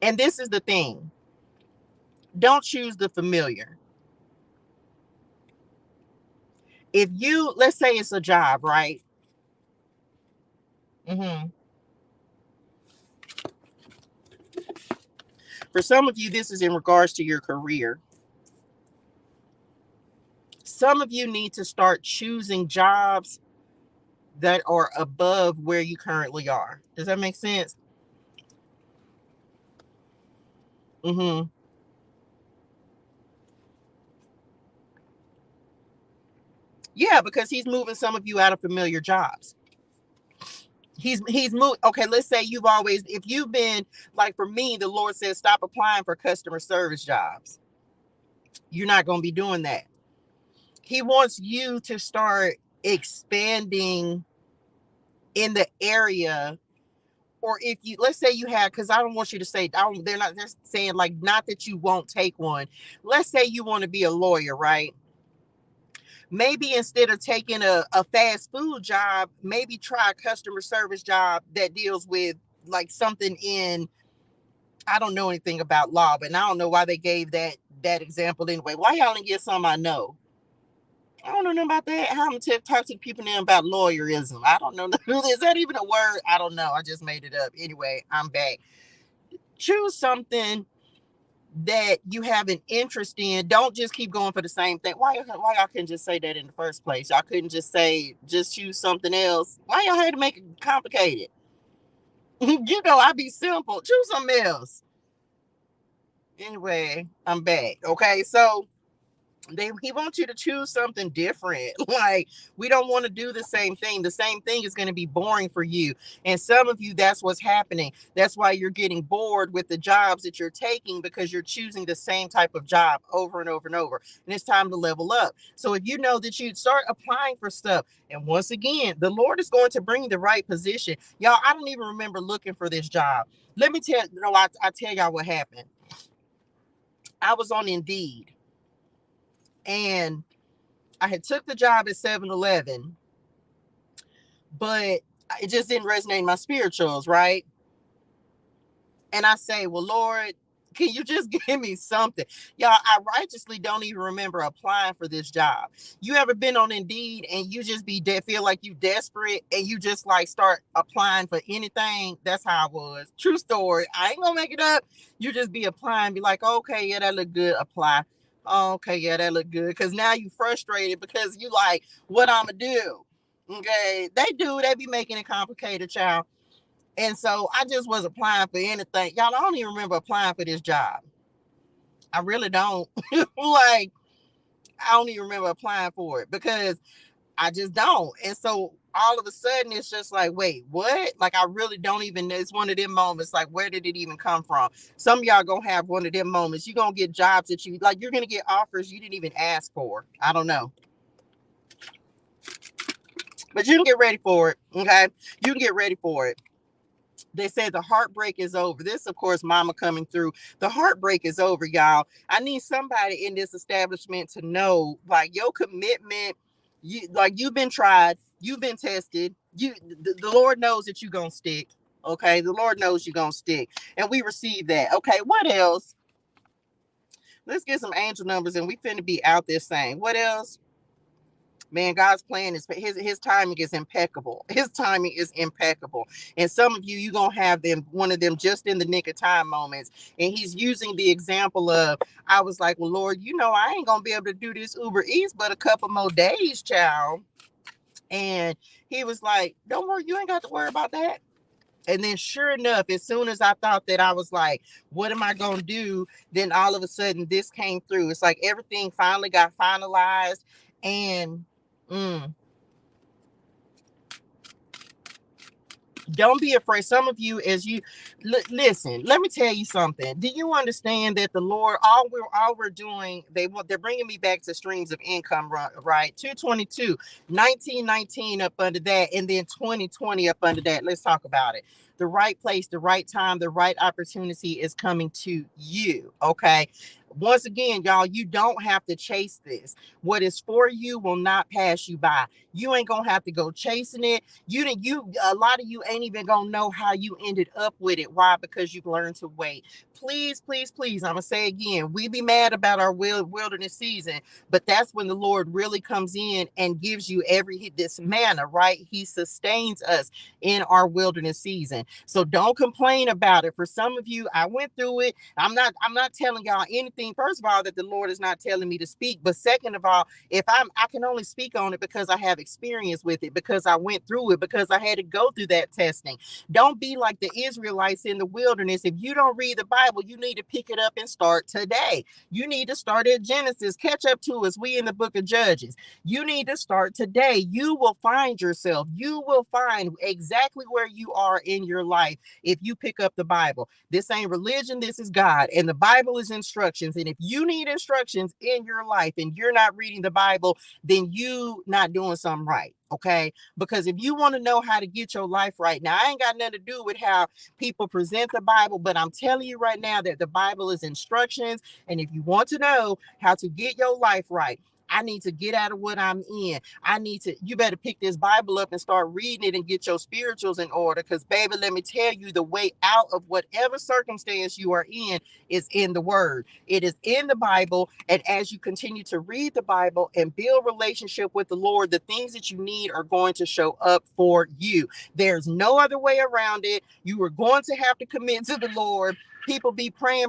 And this is the thing. Don't choose the familiar. If you, let's say it's a job, right? For some of you, this is in regards to your career. Some of you need to start choosing jobs that are above where you currently are. Does that make sense? Yeah, because He's moving some of you out of familiar jobs. He's moved. Okay, let's say if you've been, like for me, the Lord says stop applying for customer service jobs. You're not going to be doing that. He wants you to start expanding in the area. Or if you, let's say you have, because I don't want you to say, they're saying like, not that you won't take one. Let's say you want to be a lawyer, right? Maybe instead of taking a fast food job, maybe try a customer service job that deals with like something in, I don't know anything about law, but I don't know why they gave that example anyway. Why y'all didn't get some I know? I don't know about that. How I'm gonna talk to the people now about lawyerism. I don't know. Is that even a word? I don't know. I just made it up. Anyway, I'm back. Choose something that you have an interest in. Don't just keep going for the same thing. Why y'all couldn't just say that in the first place? Y'all couldn't just say, just choose something else. Why y'all had to make it complicated? You know, I be simple. Choose something else. Anyway, I'm back. Okay, so he wants you to choose something different. Like, we don't want to do the same thing. The same thing is going to be boring for you. And some of you, that's what's happening. That's why you're getting bored with the jobs that you're taking, because you're choosing the same type of job over and over and over. And it's time to level up. So if you know that you'd start applying for stuff, and once again, the Lord is going to bring the right position. Y'all, I don't even remember looking for this job. Let me tell you, I tell y'all what happened. I was on Indeed. And I had took the job at 7-Eleven, but it just didn't resonate in my spirituals, right? And I say, well, Lord, can you just give me something? Y'all, I righteously don't even remember applying for this job. You ever been on Indeed and you just feel like you desperate and you just like start applying for anything? That's how I was. True story. I ain't gonna make it up. You just be applying, be like, okay, yeah, that look good. Apply. Okay, yeah, that look good. Because now you frustrated because you like, what I'm gonna do? Okay, they be making it complicated, child. And so I just was applying for anything. Y'all, I don't even remember applying for this job. I really don't. Like, I don't even remember applying for it because I just don't. And so all of a sudden it's just like, wait, what? Like, I really don't even, it's one of them moments, like, where did it even come from? Some of y'all gonna have one of them moments. You're gonna get jobs that you, like, you're gonna get offers you didn't even ask for. I don't know. But you can get ready for it, okay? You can get ready for it. They said the heartbreak is over. This, of course, mama coming through. The heartbreak is over, y'all. I need somebody in this establishment to know, like, your commitment, you've been tried, you've been tested. The Lord knows that you're going to stick. Okay, the Lord knows you're going to stick. And we receive that. Okay, what else? Let's get some angel numbers and we finna be out there saying, what else? Man, God's plan is his timing is impeccable. His timing is impeccable. And some of you gonna have one of them just in the nick of time moments. And he's using the example of, I was like, well, Lord, I ain't gonna be able to do this Uber Eats but a couple more days, child. And he was like, don't worry, you ain't got to worry about that. And then sure enough, as soon as I thought that, I was like, what am I going to do? Then all of a sudden this came through. It's like everything finally got finalized. And don't be afraid. Some of you, as you listen, let me tell you something. Do you understand that the Lord, all we're doing, they're bringing me back to streams of income, right? 222, 1919 up under that, and then 2020 up under that. Let's talk about it. The right place, the right time, the right opportunity is coming to you. Okay. Once again, y'all, you don't have to chase this. What is for you will not pass you by. You ain't gonna have to go chasing it. A lot of you ain't even gonna know how you ended up with it. Why? Because you've learned to wait. Please, please, please, I'm gonna say again, we be mad about our wilderness season, but that's when the Lord really comes in and gives you this manna, right? He sustains us in our wilderness season. So don't complain about it. For some of you, I went through it. I'm not telling y'all anything, first of all, that the Lord is not telling me to speak, but second of all, I can only speak on it because I have experience with it, because I went through it, because I had to go through that testing. Don't be like the Israelites in the wilderness. If you don't read the Bible, you need to pick it up and start today. You need to start at Genesis, catch up to us. We in the book of Judges. You need to start today. You will find yourself. You will find exactly where you are in your life if you pick up the Bible. This ain't religion, this is God, and the Bible is instructions. And if you need instructions in your life and you're not reading the Bible, then you not doing something right. Okay. Because if you want to know how to get your life right, now I ain't got nothing to do with how people present the Bible, but I'm telling you right now that the Bible is instructions. And if you want to know how to get your life right, I need to get out of what I'm in. You better pick this Bible up and start reading it and get your spirituals in order. Because baby, let me tell you, the way out of whatever circumstance you are in is in the word. It is in the Bible. And as you continue to read the Bible and build relationship with the Lord, the things that you need are going to show up for you. There's no other way around it. You are going to have to commit to the Lord. People be praying.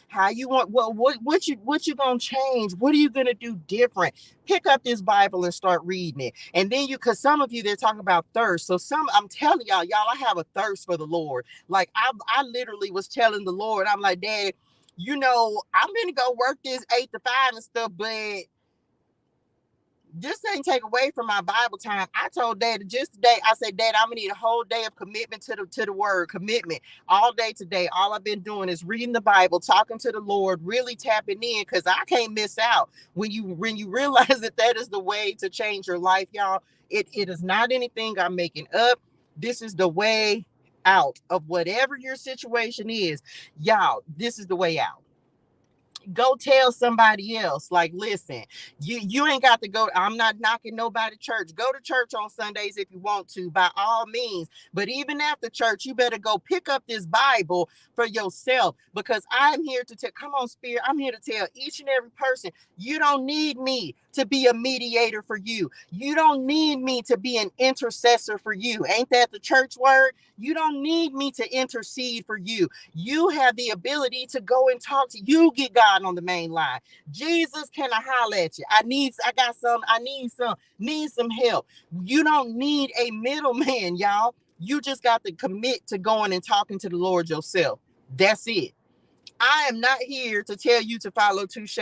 How you want? Well, what you gonna change? What are you gonna do different? Pick up this Bible and start reading it. And then because some of you, they're talking about thirst. So I'm telling y'all, I have a thirst for the Lord. Like I literally was telling the Lord, I'm like, Dad, I'm gonna go work this 8 to 5 and stuff, but this ain't take away from my Bible time. I told Dad just today, I said, Dad, I'm gonna need a whole day of commitment to the word, commitment all day today. All I've been doing is reading the Bible, talking to the Lord, really tapping in, because I can't miss out. When you realize that is the way to change your life, y'all, it is not anything I'm making up. This is the way out of whatever your situation is. Y'all, this is the way out. Go tell somebody else, like, listen, you ain't got to go. I'm not knocking nobody church. Go to church on Sundays if you want to, by all means. But even after church, you better go pick up this Bible for yourself, because I'm here to tell, come on, Spirit, I'm here to tell each and every person, you don't need me to be a mediator for you. You don't need me to be an intercessor for you. Ain't that the church word? You don't need me to intercede for you. You have the ability to go and talk to you. Get God on the main line. Jesus, can I holler at you? I need some help. You don't need a middleman, y'all. You just got to commit to going and talking to the Lord yourself. That's it. I am not here to tell you to follow Touche.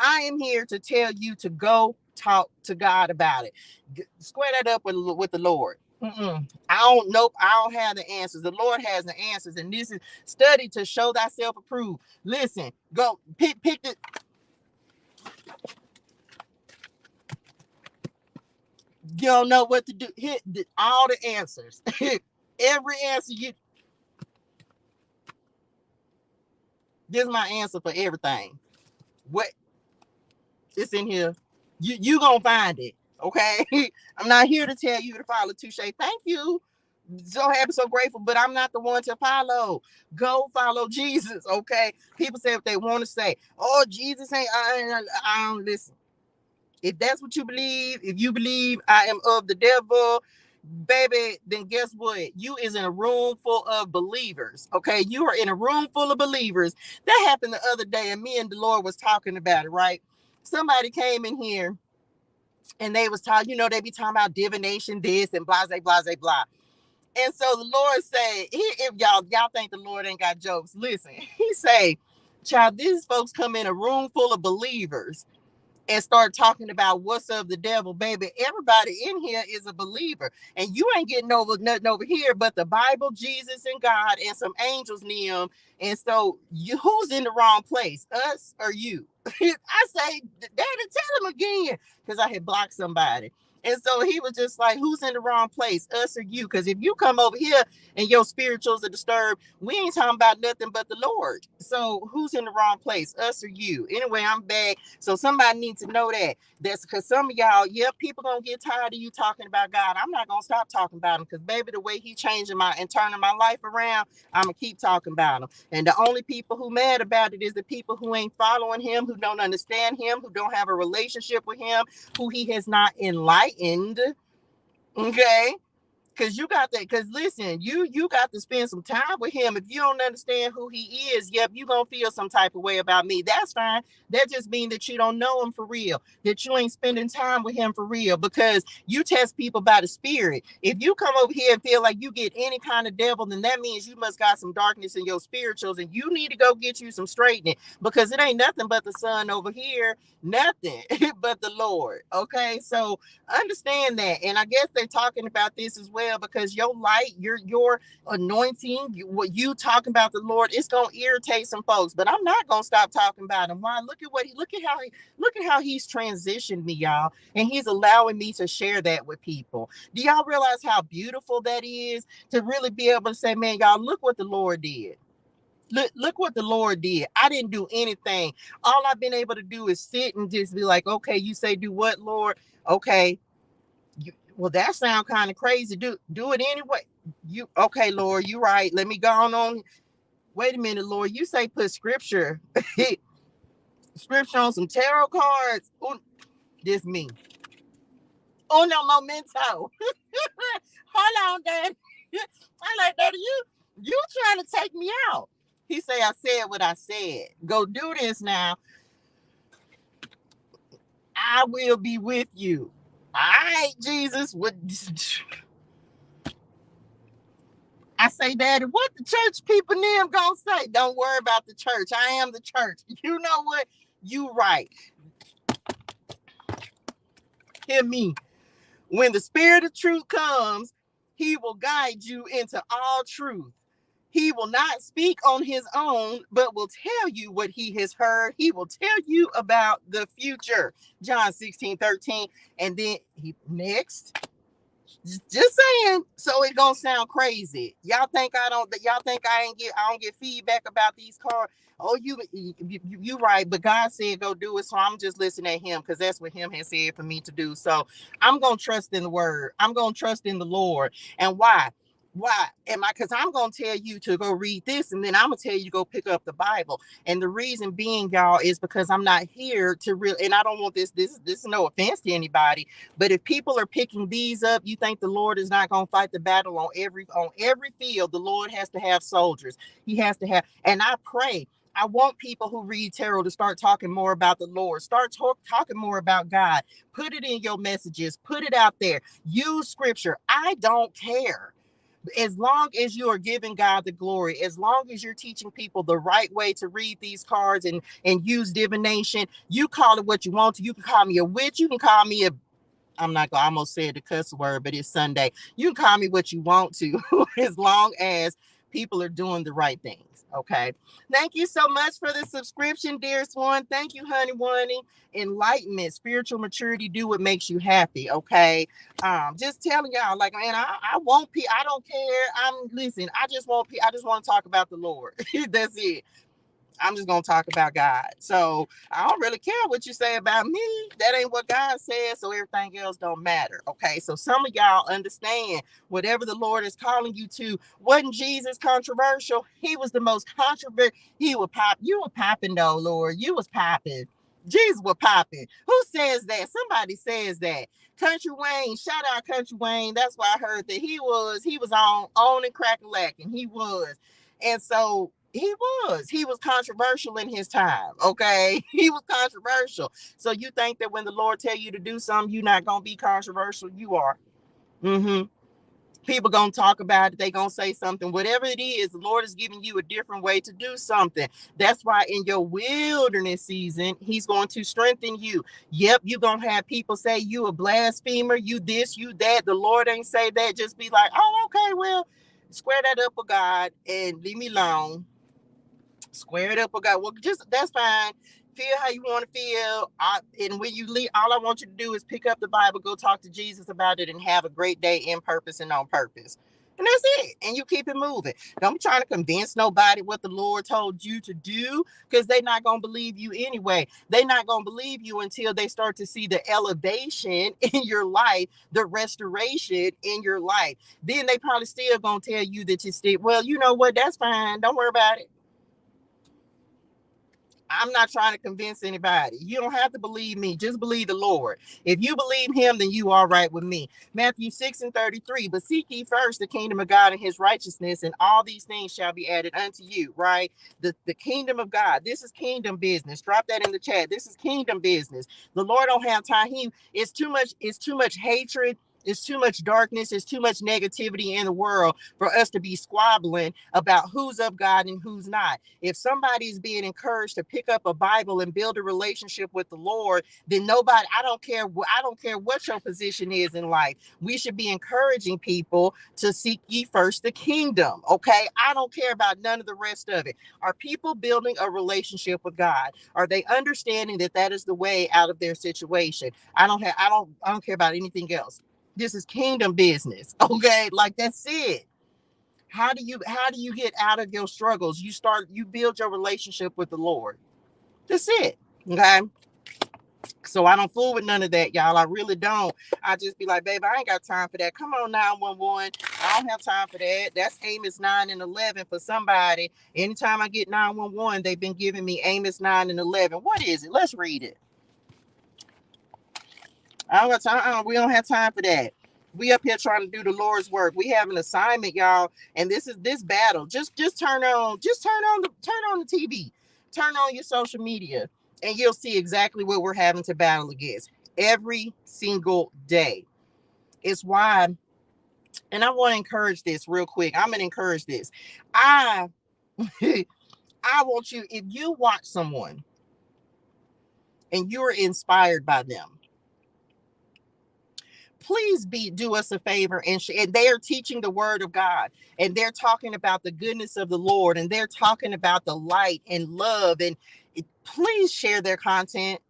I am here to tell you to go talk to God about it. Square that up with the Lord. I don't have the answers. The Lord has the answers, and this is study to show thyself approved. Listen, go pick it. You don't know what to do. Hit all the answers. Every answer you. This is my answer for everything. What? It's in here. You gonna find it. Okay. I'm not here to tell you to follow Touche. Thank you. So happy, so grateful, but I'm not the one to follow. Go follow Jesus. Okay. People say what they want to say. Oh, Jesus ain't. I don't listen. If that's what you believe, if you believe I am of the devil, baby, then guess what? You is in a room full of believers. Okay, you are in a room full of believers. That happened the other day, and me and the Lord was talking about it, right? Somebody came in here and they was talking, they be talking about divination, this and blah, blah, blah, blah. And so the Lord say, if y'all think the Lord ain't got jokes, listen, he say, child, these folks come in a room full of believers and start talking about what's of the devil, baby. Everybody in here is a believer, and you ain't getting over nothing over here but the Bible, Jesus, and God, and some angels near them. And so, who's in the wrong place, us or you? I say, Daddy, tell him again, because I had blocked somebody. And so he was just like, who's in the wrong place, us or you? Because if you come over here and your spirituals are disturbed, we ain't talking about nothing but the Lord. So who's in the wrong place, us or you? Anyway, I'm back. So somebody needs to know that. That's because some of y'all, people gonna get tired of you talking about God. I'm not gonna stop talking about him, because baby, the way he changing and turning my life around, I'm gonna keep talking about him. And the only people who mad about it is the people who ain't following him, who don't understand him, who don't have a relationship with him, who he has not enlightened. Okay, because you got that. Because listen, you got to spend some time with him. If you don't understand who he is, you gonna feel some type of way about me. That's fine. That just means that you don't know him for real, that you ain't spending time with him for real, because you test people by the spirit. If you come over here and feel like you get any kind of devil, then that means you must got some darkness in your spirituals, and you need to go get you some straightening, because it ain't nothing but the sun over here, nothing but the Lord. Okay, so understand that. And I guess they're talking about this as well, because your light, your anointing, what you talking about the Lord, it's gonna irritate some folks. But I'm not gonna stop talking about him. Why? Look at how he's transitioned me, y'all, and he's allowing me to share that with people. Do y'all realize how beautiful that is, to really be able to say, man, y'all, look what the Lord did. Look what the Lord did. I didn't do anything. All I've been able to do is sit and just be like, okay, you say do what, Lord? Okay. Well, that sounds kind of crazy. Do it anyway. Okay, Lord, you right. Let me go on. Wait a minute, Lord. You say put scripture on some tarot cards. Ooh, this me. Oh no, momento. Hold on, Daddy. I'm like, Daddy, you trying to take me out. He say, I said what I said. Go do this now. I will be with you. All right, Jesus. What? I say, Daddy, what the church people them gonna say? Don't worry about the church. I am the church. You know what? You right. Hear me. When the spirit of truth comes, he will guide you into all truth. He will not speak on his own, but will tell you what he has heard. He will tell you about the future. John 16:13. And then next. Just saying, so it gonna sound crazy. Y'all think I don't get feedback about these cards. Oh, you right, but God said go do it, so I'm just listening at him, because that's what him has said for me to do. So I'm gonna trust in the word. I'm gonna trust in the Lord. And why? Why am I? Because I'm gonna tell you to go read this, and then I'm gonna tell you to go pick up the Bible. And the reason being, y'all, is because I'm not here to really, and I don't want this is no offense to anybody, but if people are picking these up, you think the Lord is not going to fight the battle on every field. The Lord has to have soldiers. He has to have, and I pray. I want people who read tarot to start talking more about the Lord. Start talking more about God. Put it in your messages. Put it out there. Use scripture. I don't care. As long as you are giving God the glory, as long as you're teaching people the right way to read these cards and use divination, you call it what you want to. You can call me a witch. You can call me a, I'm not gonna almost say the cuss word, but it's Sunday. You can call me what you want to, as long as people are doing the right things. Okay. Thank you so much for the subscription, dear Swan. Thank you, honey Woney. Enlightenment, spiritual maturity, do what makes you happy. Okay. Just telling y'all, like, man, I want I don't care. Listen, I just want to talk about the Lord. That's it. I'm just going to talk about God. So I don't really care what you say about me. That ain't what God says. So everything else don't matter. Okay. So some of y'all understand whatever the Lord is calling you to. Wasn't Jesus controversial? He was the most controversial. You were popping though, Lord. You was popping. Jesus was popping. Who says that? Somebody says that. Country Wayne, shout out Country Wayne. That's why I heard that he was on and crack a lacking. He was. And so he was controversial in his time. Okay. He was controversial. So you think that when the Lord tell you to do something, you're not gonna be controversial? You are. Mm-hmm. People gonna talk about it. They gonna say something. Whatever it is, the Lord is giving you a different way to do something. That's why in your wilderness season, He's going to strengthen you. Yep, you gonna have people say you a blasphemer, you this, you that. The Lord ain't say that. Just be like, oh, okay, well, square that up with God and leave me alone. Square it up with God. Well, just that's fine. Feel how you want to feel. And when you leave, all I want you to do is pick up the Bible, go talk to Jesus about it, and have a great day in purpose and on purpose. And that's it. And you keep it moving. Don't be trying to convince nobody what the Lord told you to do, because they're not going to believe you anyway. They're not going to believe you until they start to see the elevation in your life, the restoration in your life. Then they probably still going to tell you that you still, well, you know what? That's fine. Don't worry about it. I'm not trying to convince anybody. You don't have to believe me. Just believe the Lord. If you believe him, then you are right with me. Matthew 6:33. But seek ye first the kingdom of God and his righteousness, and all these things shall be added unto you, right? The kingdom of God. This is kingdom business. Drop that in the chat. This is kingdom business. The Lord don't have time. It's too much hatred. It's too much darkness. It's too much negativity in the world for us to be squabbling about who's of God and who's not. If somebody's being encouraged to pick up a Bible and build a relationship with the Lord, then nobody, I don't care what your position is in life. We should be encouraging people to seek ye first the kingdom. Okay. I don't care about none of the rest of it. Are people building a relationship with God? Are they understanding that that is the way out of their situation? I don't care about anything else. This is kingdom business. Okay. Like that's it. How do you get out of your struggles? You build your relationship with the Lord. That's it. Okay. So I don't fool with none of that, y'all. I really don't. I just be like, babe, I ain't got time for that. Come on, 911. I don't have time for that. That's Amos 9 and 11 for somebody. Anytime I get 911, they've been giving me Amos 9 and 11. What is it? Let's read it. I don't got time. We don't have time for that. We up here trying to do the Lord's work. We have an assignment, y'all, and this is this battle. Just turn on the TV, turn on your social media, and you'll see exactly what we're having to battle against every single day. It's why, and I want to encourage this real quick. I'm gonna encourage this. I I want you, if you watch someone and you're inspired by them, please do us a favor and they are teaching the word of God, and they're talking about the goodness of the Lord, and they're talking about the light and love, and please share their content.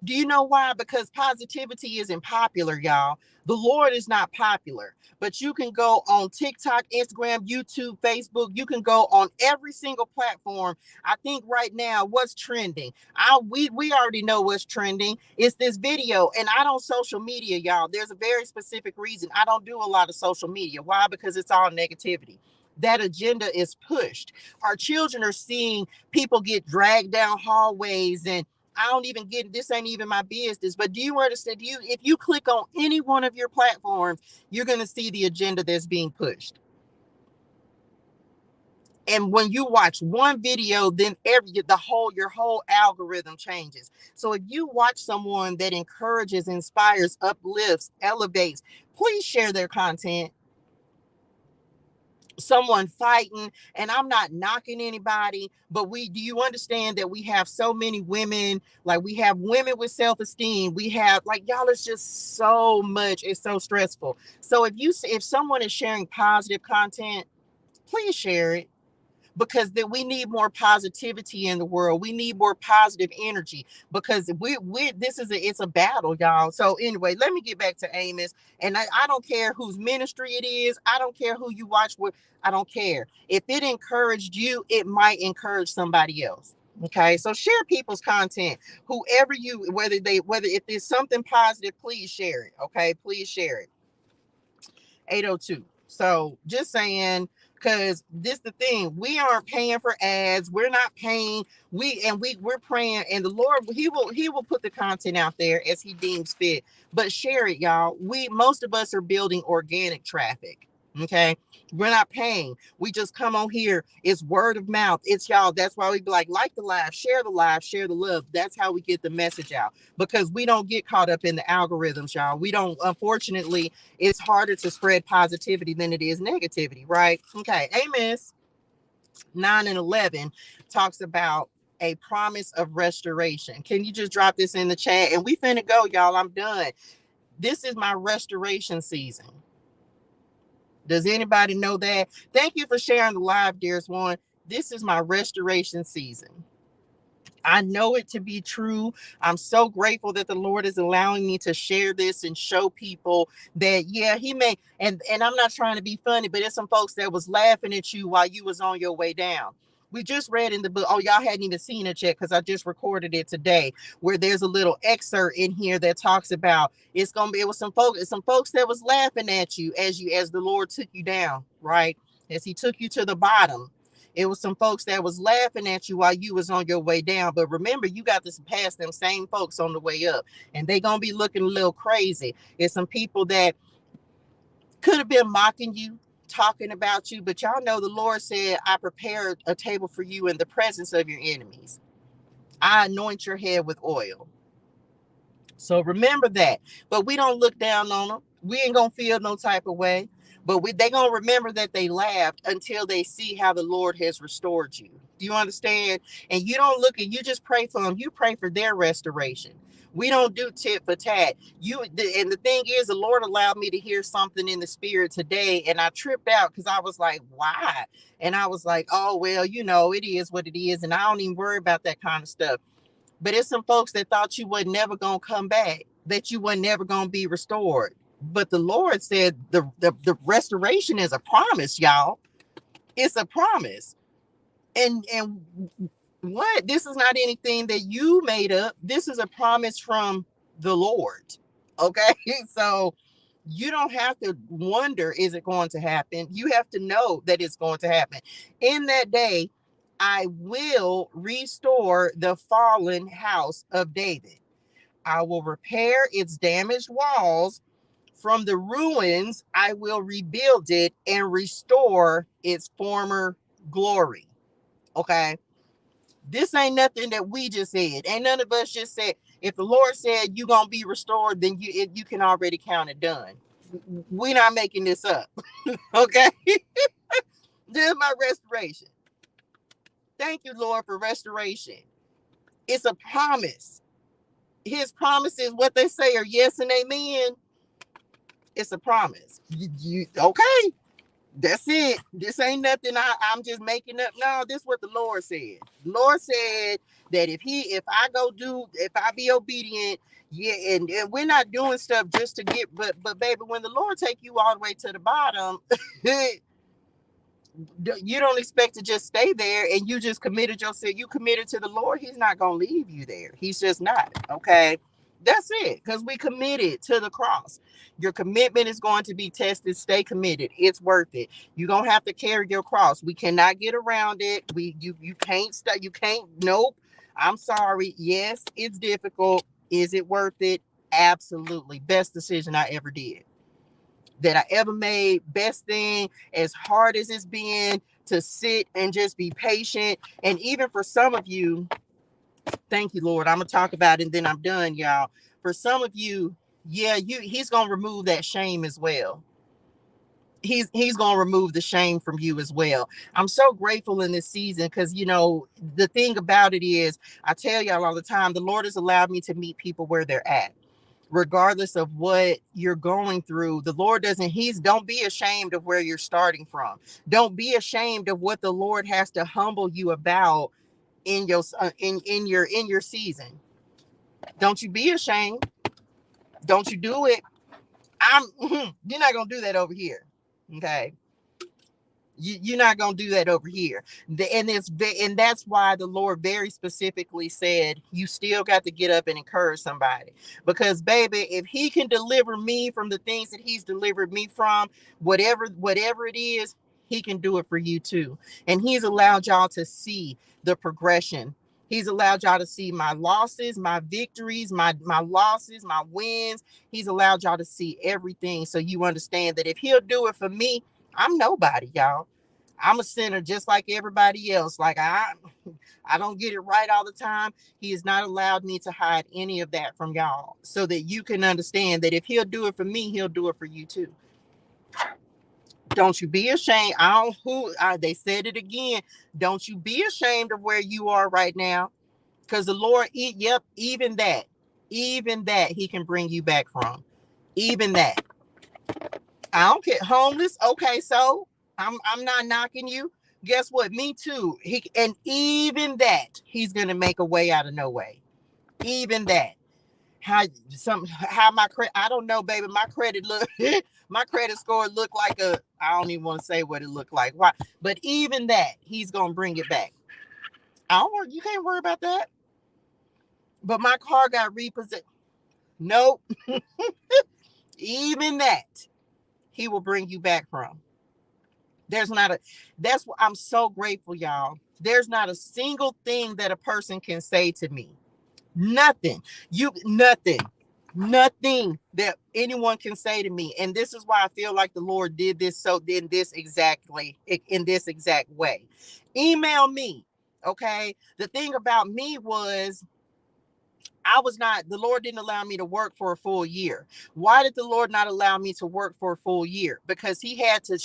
Do you know why? Because positivity isn't popular, y'all. The Lord is not popular, but you can go on TikTok, Instagram, YouTube, Facebook. You can go on every single platform. I think right now what's trending, we already know what's trending. It's this video, and I don't social media, y'all. There's a very specific reason I don't do a lot of social media. Why? Because it's all negativity. That agenda is pushed. Our children are seeing people get dragged down hallways, and I don't even get, this ain't even my business, but do you understand? If you click on any one of your platforms, you're going to see the agenda that's being pushed. And when you watch one video, then your whole algorithm changes. So if you watch someone that encourages, inspires, uplifts, elevates, please share their content. Someone fighting, and I'm not knocking anybody, but do you understand that we have so many women, like we have women with self-esteem, we have, like, y'all, it's just so much, it's so stressful. So if someone is sharing positive content, please share it, because then we need more positivity in the world. We need more positive energy, because it's a battle, y'all. So anyway, let me get back to Amos. And I don't care whose ministry it is. I don't care who you watch with. I don't care. If it encouraged you, it might encourage somebody else. Okay, so share people's content. Whether if there's something positive, please share it. Okay, please share it. 802. So just saying, Because this the thing, we aren't paying for ads. We're not paying. We're praying, and the Lord, He will put the content out there as He deems fit. But share it, y'all. Most of us are building organic traffic. Okay, we're not paying. We just come on here. It's word of mouth. It's y'all. That's why we be like the live, share the love. That's how we get the message out, because we don't get caught up in the algorithms, y'all. We don't, unfortunately, it's harder to spread positivity than it is negativity, right? Okay. Amos 9 and 11 talks about a promise of restoration. Can you just drop this in the chat? And we finna go, y'all. I'm done. This is my restoration season. Does anybody know that? Thank you for sharing the live, dearest one. This is my restoration season. I know it to be true. I'm so grateful that the Lord is allowing me to share this and show people that, yeah, He may, and I'm not trying to be funny, but there's some folks that was laughing at you while you was on your way down. We just read in the book, oh, y'all hadn't even seen it yet because I just recorded it today, where there's a little excerpt in here that talks about it was some folks that was laughing at you as the Lord took you down, right? As He took you to the bottom. It was some folks that was laughing at you while you was on your way down. But remember, you got to pass them same folks on the way up. And they going to be looking a little crazy. It's some people that could have been mocking you, talking about you. But y'all know the Lord said, I prepared a table for you in the presence of your enemies. I anoint your head with oil. So remember that. But we don't look down on them. We ain't going to feel no type of way. But they going to remember that they laughed until they see how the Lord has restored you. Do you understand? And you don't look, and you just pray for them. You pray for their restoration. We don't do tit for tat. And the thing is, the Lord allowed me to hear something in the spirit today, and I tripped out because I was like, why? And I was like, oh, well, it is what it is, and I don't even worry about that kind of stuff. But it's some folks that thought you were never going to come back, that you were never going to be restored. But the Lord said the restoration is a promise, y'all. It's a promise. And what? This is not anything that you made up. This is a promise from the Lord. Okay? So you don't have to wonder, is it going to happen? You have to know that it's going to happen. In that day, I will restore the fallen house of David. I will repair its damaged walls. From the ruins, I will rebuild it and restore its former glory. Okay? This ain't nothing that we just said. Ain't none of us just said. If the Lord said you're going to be restored, then you can already count it done. We're not making this up. Okay? This is my restoration. Thank you, Lord, for restoration. It's a promise. His promises, what they say are yes and amen. It's a promise. Okay? That's it. This ain't nothing I'm just making up. No, this is what the Lord said. The Lord said that if I be obedient, yeah, and we're not doing stuff just to get, but baby, when the Lord take you all the way to the bottom, you don't expect to just stay there, and you just committed yourself. You committed to the Lord. He's not going to leave you there. He's just not. Okay. That's it. Because we committed to the cross. Your commitment is going to be tested. Stay committed. It's worth it. You're going to have to carry your cross. We cannot get around it. You can't stay. You can't. Nope. I'm sorry. Yes, it's difficult. Is it worth it? Absolutely. Best decision I ever did. That I ever made. Best thing, as hard as it's been to sit and just be patient. And even for some of you, thank you, Lord. I'm going to talk about it and then I'm done, y'all. For some of you, yeah, he's going to remove that shame as well. He's going to remove the shame from you as well. I'm so grateful in this season because, the thing about it is, I tell y'all all the time, the Lord has allowed me to meet people where they're at. Regardless of what you're going through, the Lord don't be ashamed of where you're starting from. Don't be ashamed of what the Lord has to humble you about in your season. Don't you be ashamed. Don't you do it. You're not going to do that over here. Okay. You're not going to do that over here. And that's why the Lord very specifically said, you still got to get up and encourage somebody. Because, baby, if he can deliver me from the things that he's delivered me from, whatever it is, he can do it for you too. And he's allowed y'all to see the progression. He's allowed y'all to see my losses, my victories, my losses, my wins. He's allowed y'all to see everything, so you understand that if he'll do it for me, I'm nobody, y'all. I'm a sinner just like everybody else. Like I don't get it right all the time. He has not allowed me to hide any of that from y'all, so that you can understand that if he'll do it for me, he'll do it for you too. Don't you be ashamed. They said it again. Don't you be ashamed of where you are right now, because the Lord, even that he can bring you back from. Even that. I don't care. Homeless. Okay, so I'm not knocking you. Guess what? Me too. And even that, he's gonna make a way out of no way. Even that. How my credit? I don't know, baby. My credit look. My credit score looked like I don't even want to say what it looked like. Why? But even that, he's gonna bring it back. You can't worry about that. But my car got repossessed. Nope. Even that, he will bring you back from. That's what I'm so grateful, y'all. There's not a single thing that a person can say to me. Nothing. Nothing that anyone can say to me. And this is why I feel like the Lord did this in this exact way. Email me. Okay. The thing about me was the Lord didn't allow me to work for a full year. Why did the Lord not allow me to work for a full year? Because he had to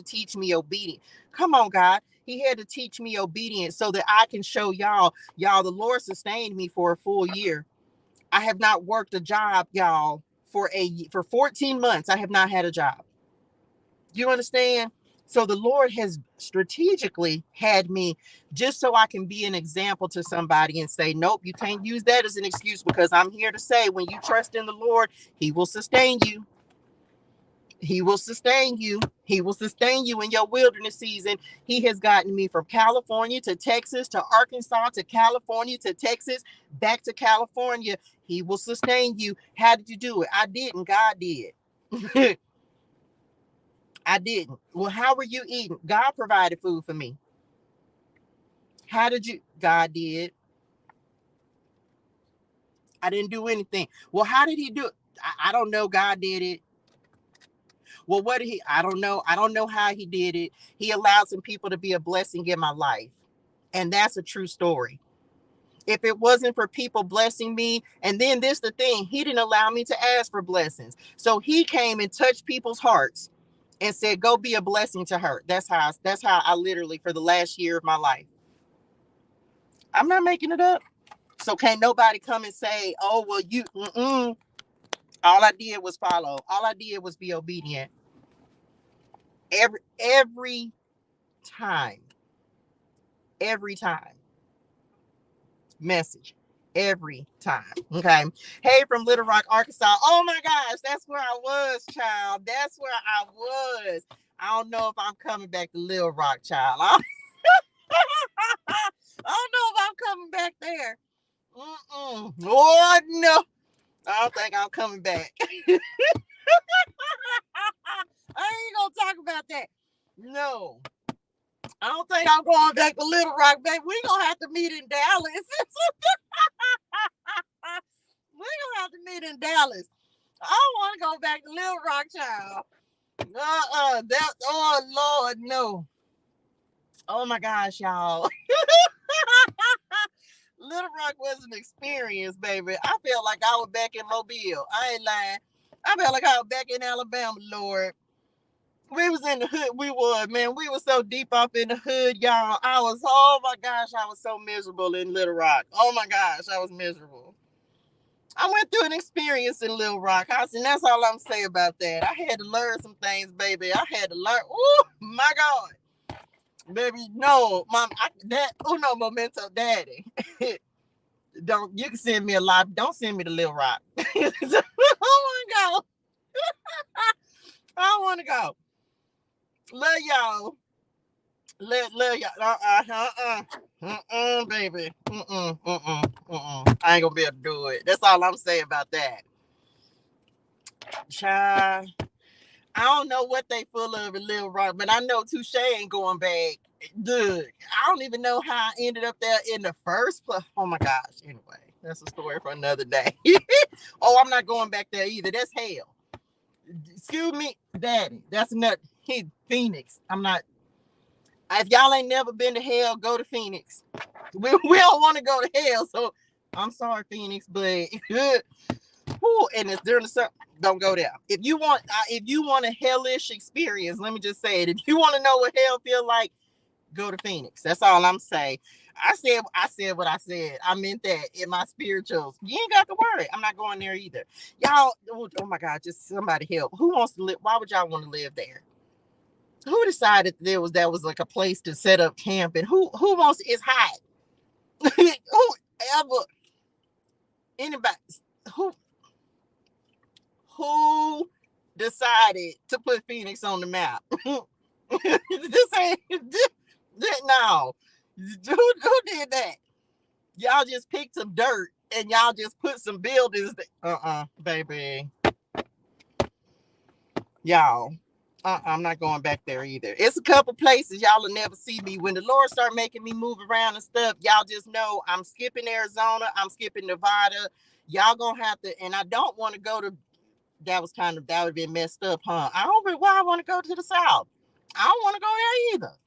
teach me obedience. Come on, God. He had to teach me obedience so that I can show y'all, the Lord sustained me for a full year. I have not worked a job, y'all, for 14 months. I have not had a job. You understand? So the Lord has strategically had me just so I can be an example to somebody and say, nope, you can't use that as an excuse, because I'm here to say, when you trust in the Lord, he will sustain you. He will sustain you. He will sustain you in your wilderness season. He has gotten me from California to Texas to Arkansas to California to Texas, back to California. He will sustain you. How did you do it? I didn't. God did. I didn't. Well, how were you eating? God provided food for me. How did you? God did. I didn't do anything. Well, how did he do it? I don't know. God did it. Well, what did he? I don't know. I don't know how he did it. He allowed some people to be a blessing in my life. And that's a true story. If it wasn't for people blessing me, and then this the thing, he didn't allow me to ask for blessings. So he came and touched people's hearts and said, go be a blessing to her. That's how I literally, for the last year of my life. I'm not making it up. So can't nobody come and say, oh, well, all I did was follow. All I did was be obedient. Every time. Message. Every time. Okay. Hey, from Little Rock, Arkansas. Oh my gosh, that's where I was, child. That's where I was. I don't know if I'm coming back to Little Rock, child. I don't know if I'm coming back there. Oh no. I don't think I'm coming back. I ain't gonna talk about that. No. I don't think I'm going back to Little Rock, baby. We're gonna have to meet in Dallas. We're gonna have to meet in Dallas. I don't want to go back to Little Rock, child. Oh Lord, no. Oh my gosh, y'all. Little Rock was an experience, baby. I felt like I was back in Mobile. I ain't lying. I felt like I was back in Alabama, Lord. We was in the hood. We were so deep up in the hood, y'all. Oh my gosh, I was so miserable in Little Rock. Oh my gosh, I was miserable. I went through an experience in Little Rock House, and that's all I'm saying about that. I had to learn some things, baby. I had to learn. Oh my God, baby, no, mom, uno momento, daddy. You can send me a lot. Don't send me to Little Rock. I don't want to go. I don't want to go. Love y'all. Love y'all. Baby. I ain't gonna be able to do it. That's all I'm saying about that. Child. I don't know what they full of in Little Rock, but I know Touche ain't going back. Dude, I don't even know how I ended up there in the first place. Oh my gosh. Anyway, that's a story for another day. Oh, I'm not going back there either. That's hell. Excuse me, Daddy. That's not Phoenix. I'm not. If y'all ain't never been to hell, go to Phoenix. We don't want to go to hell, so I'm sorry, Phoenix, but and it's during the summer, don't go there. If you want a hellish experience, let me just say it. If you want to know what hell feel like, go to Phoenix. That's all I'm saying. I said what I said. I meant that in my spirituals. You ain't got to worry. I'm not going there either. Y'all, oh my God, just somebody help. Who wants to live? Why would y'all want to live there? Who decided that was like a place to set up camp? And who wants? It's hot. Whoever, anybody, who decided to put Phoenix on the map? This ain't no. Who did that? Y'all just picked some dirt and y'all just put some buildings. Baby. Y'all. I'm not going back there either. It's a couple places y'all will never see me. When the Lord start making me move around and stuff, y'all just know I'm skipping Arizona. I'm skipping Nevada. Y'all gonna have to, and I don't want to go to, that would have been messed up, huh? I don't know why I want to go to the South. I don't want to go there either.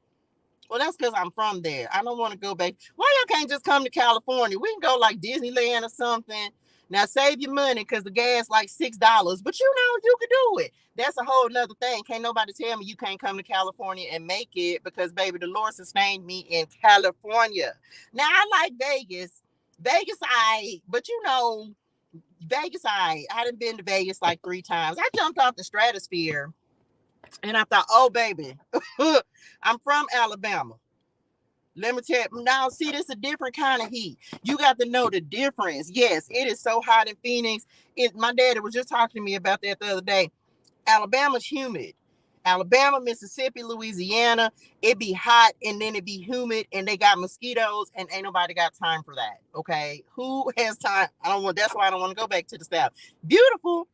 Well, that's because I'm from there. I don't want to go back. Why y'all can't just come to California? We can go like Disneyland or something. Now save your money because the gas like $6, but you know you can do it. That's a whole nother thing. Can't nobody tell me you can't come to California and make it because, baby, the Lord sustained me in California. Now I like Vegas. Vegas, but you know, Vegas, I done been to Vegas like 3 times. I jumped off the stratosphere. And I thought, oh, baby, I'm from Alabama. Let me tell you, now, see, this is a different kind of heat. You got to know the difference. Yes, it is so hot in Phoenix. My daddy was just talking to me about that the other day. Alabama's humid. Alabama, Mississippi, Louisiana, it be hot and then it be humid and they got mosquitoes and ain't nobody got time for that. Okay, who has time? That's why I don't want to go back to the South. Beautiful.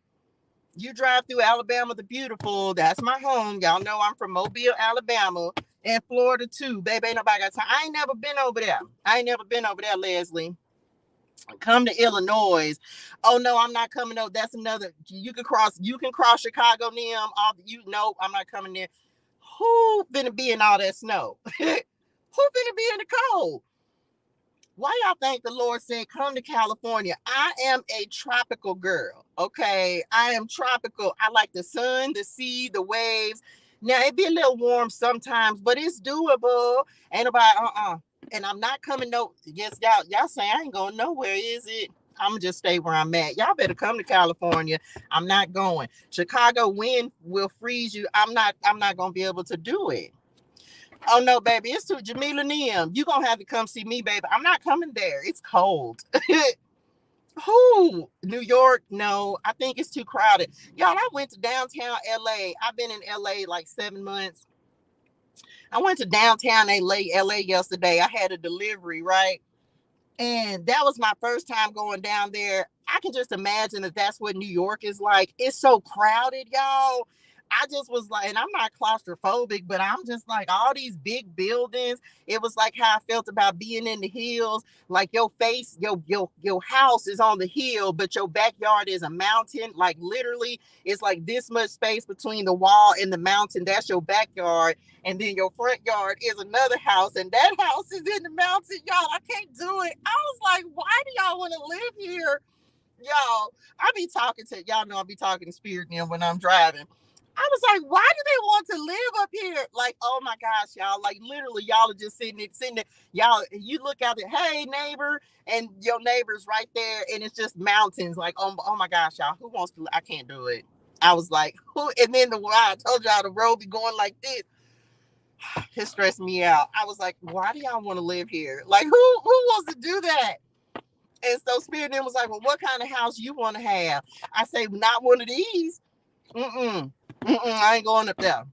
You drive through Alabama, the beautiful. That's my home. Y'all know I'm from Mobile, Alabama, and Florida too. Baby, ain't nobody got time. I ain't never been over there, Leslie. Come to Illinois. Oh no, I'm not coming over. That's another. You can cross Chicago, Nim. I'm not coming there. Who finna be in all that snow? Who finna be in the cold? Why y'all think the Lord said, come to California? I am a tropical girl, okay? I am tropical. I like the sun, the sea, the waves. Now, it be a little warm sometimes, but it's doable. Ain't nobody, And I'm not coming yes, y'all say I ain't going nowhere, is it? I'm going to just stay where I'm at. Y'all better come to California. I'm not going. Chicago wind will freeze you. I'm not going to be able to do it. Oh no, baby, it's too Jamila Nim. You gonna have to come see me, baby. I'm not coming there. It's cold. Who? New York? No, I think it's too crowded. Y'all, I went to downtown LA. I've been in LA like 7 months. I went to downtown LA yesterday. I had a delivery, right? And that was my first time going down there. I can just imagine that that's what New York is like. It's so crowded, y'all. I just was like, and I'm not claustrophobic, but I'm just like all these big buildings. It was like how I felt about being in the hills. Like your house is on the hill, but your backyard is a mountain. Like literally, it's like this much space between the wall and the mountain. That's your backyard. And then your front yard is another house, and that house is in the mountain. Y'all, I can't do it. I was like, why do y'all want to live here? Y'all, I be talking to, y'all know I be talking to Spirit now when I'm driving. I was like, why do they want to live up here? Like, oh my gosh, y'all, like literally y'all are just sitting there. Y'all, you look out there, hey neighbor, and your neighbor's right there, and it's just mountains. Like, oh my gosh, y'all, who wants to, I can't do it. I was like, who? And then I told y'all the road be going like this. It stressed me out. I was like, why do y'all want to live here? Like, who wants to do that? And so Spirit then was like, well, what kind of house you want to have? I say, not one of these. I ain't going up there.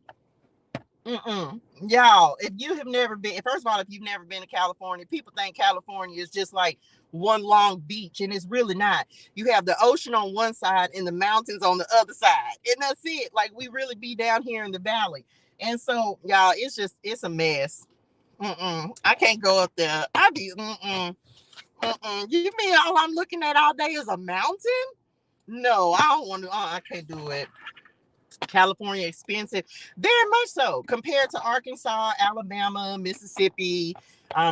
Y'all, if you have never been, first of all, if you've never been to California, people think California is just like one long beach, and it's really not. You have the ocean on one side and the mountains on the other side, and that's it. Like, we really be down here in the valley. And so, y'all, it's a mess. I can't go up there. I be You mean all I'm looking at all day is a mountain? No, I don't want to. I can't do it. California expensive, very much so, compared to Arkansas, Alabama, Mississippi.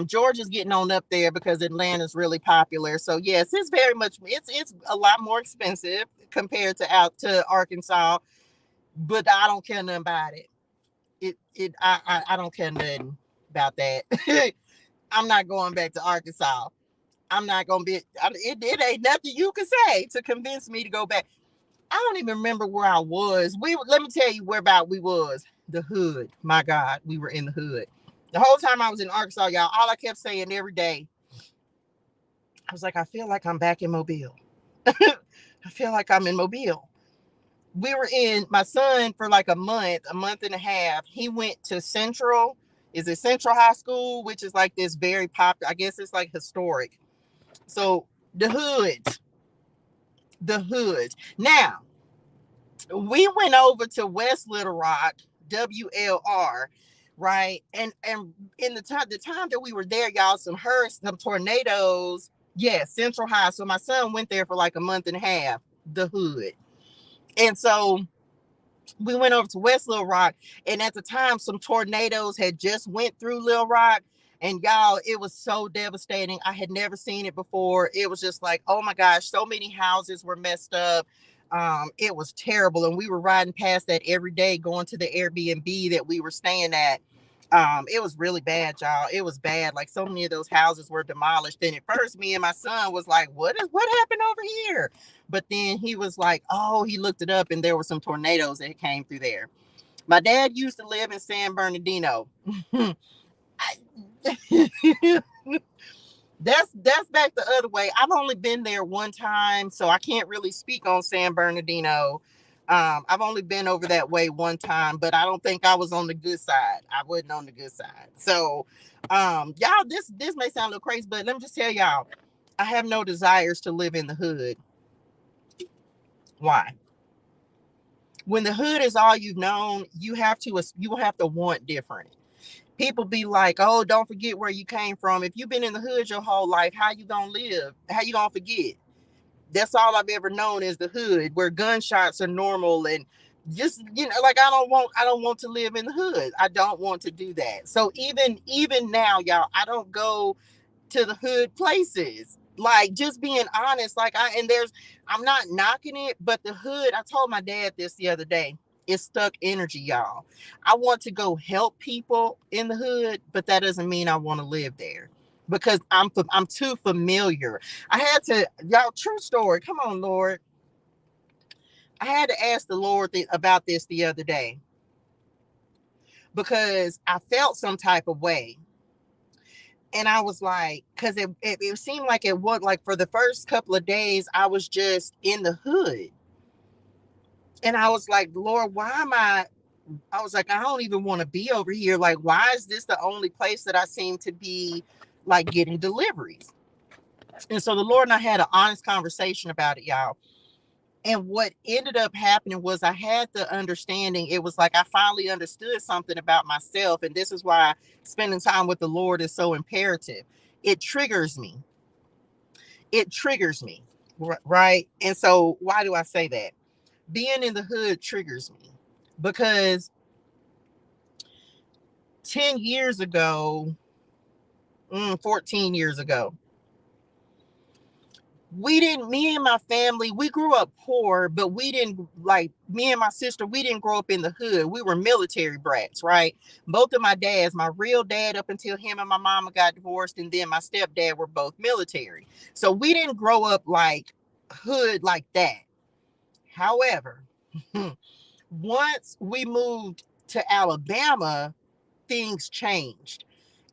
Georgia's getting on up there because Atlanta's really popular. So yes, it's very much, it's a lot more expensive compared to out to Arkansas, but I don't care nothing about it. I don't care nothing about that. I'm not going back to Arkansas. I'm not gonna be. It ain't nothing you can say to convince me to go back. I don't even remember where I was. Let me tell you where about we was. The hood. My God, we were in the hood. The whole time I was in Arkansas, y'all, all I kept saying every day, I was like, I feel like I'm back in Mobile. I feel like I'm in Mobile. We were in, my son, for like a month and a half. He went to Central. Is it Central High School, which is like this very popular, I guess it's like historic. So the hood. Now, we went over to West Little Rock, WLR, right? And in the time that we were there, y'all, some tornadoes. Yeah, Central High. So my son went there for like a month and a half, the hood. And so we went over to West Little Rock, and at the time some tornadoes had just went through Little Rock, and y'all, it was so devastating. I had never seen it before. It was just like, oh my gosh, so many houses were messed up. It was terrible, and we were riding past that every day going to the Airbnb that we were staying at. It was really bad, y'all. It was bad. Like, so many of those houses were demolished, and at first me and my son was like, what happened over here? But then he was like, oh, he looked it up, and there were some tornadoes that came through there. My dad used to live in San Bernardino. That's back the other way. I've only been there one time, so I can't really speak on San Bernardino. I've only been over that way one time, but I don't think I was on the good side. I wasn't on the good side. So, y'all, this may sound a little crazy, but let me just tell y'all, I have no desires to live in the hood. Why? When the hood is all you've known, you have to want different. People be like, oh, don't forget where you came from. If you've been in the hood your whole life, how you gonna live? How you gonna forget? That's all I've ever known is the hood, where gunshots are normal, and just, like, I don't want to live in the hood. I don't want to do that. So even now, y'all, I don't go to the hood places. Like, just being honest, like, I'm not knocking it, but the hood, I told my dad this the other day, it's stuck energy, y'all. I want to go help people in the hood, but that doesn't mean I want to live there, because I'm too familiar. I had to, y'all, true story. Come on, Lord. I had to ask the Lord about this the other day, because I felt some type of way. And I was like, because it seemed like it was like, for the first couple of days, I was just in the hood. And I was like, Lord, I was like, I don't even want to be over here. Like, why is this the only place that I seem to be, like, getting deliveries? And so the Lord and I had an honest conversation about it, y'all. And what ended up happening was, I had the understanding. It was like I finally understood something about myself. And this is why spending time with the Lord is so imperative. It triggers me. Right? And so why do I say that? Being in the hood triggers me, because 10 years ago, 14 years ago, me and my family, we grew up poor, but we didn't, like, me and my sister, we didn't grow up in the hood. We were military brats, right? Both of my dads, my real dad, up until him and my mama got divorced, and then my stepdad, were both military. So we didn't grow up like hood like that. However, once we moved to Alabama, things changed.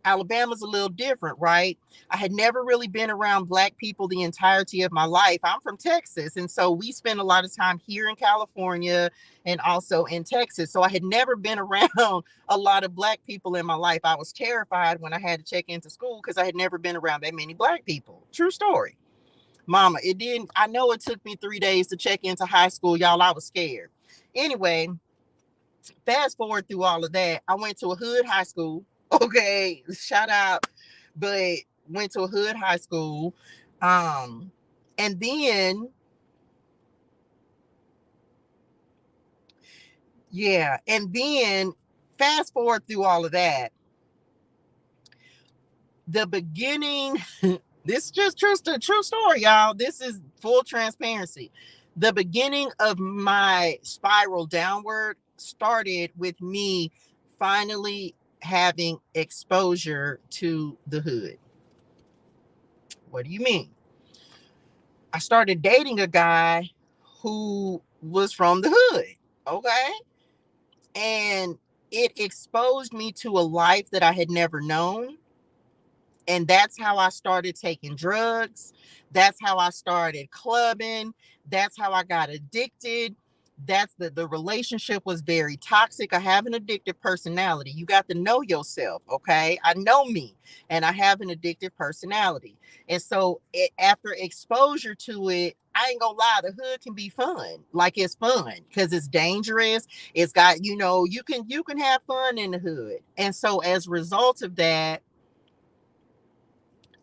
Alabama's a little different, right? I had never really been around Black people the entirety of my life. I'm from Texas, and so we spend a lot of time here in California and also in Texas. So I had never been around a lot of Black people in my life. I was terrified when I had to check into school because I had never been around that many Black people. True story. Mama, it didn't, I know it took me 3 days to check into high school, y'all. I was scared. Anyway, fast forward through all of that, I went to a hood high school. Okay, shout out, but went to a hood high school. And then, yeah, and then fast forward through all of that, the beginning, this is just true story, y'all. This is full transparency. The beginning of my spiral downward started with me finally having exposure to the hood. What do you mean? I started dating a guy who was from the hood, okay? And it exposed me to a life that I had never known. And that's how I started taking drugs. That's how I started clubbing. That's how I got addicted. That's the relationship was very toxic. I have an addictive personality. You got to know yourself, okay? I know me, and I have an addictive personality. And so after exposure to it, I ain't gonna lie, the hood can be fun. Like, it's fun because it's dangerous. It's got, you can have fun in the hood. And so as a result of that,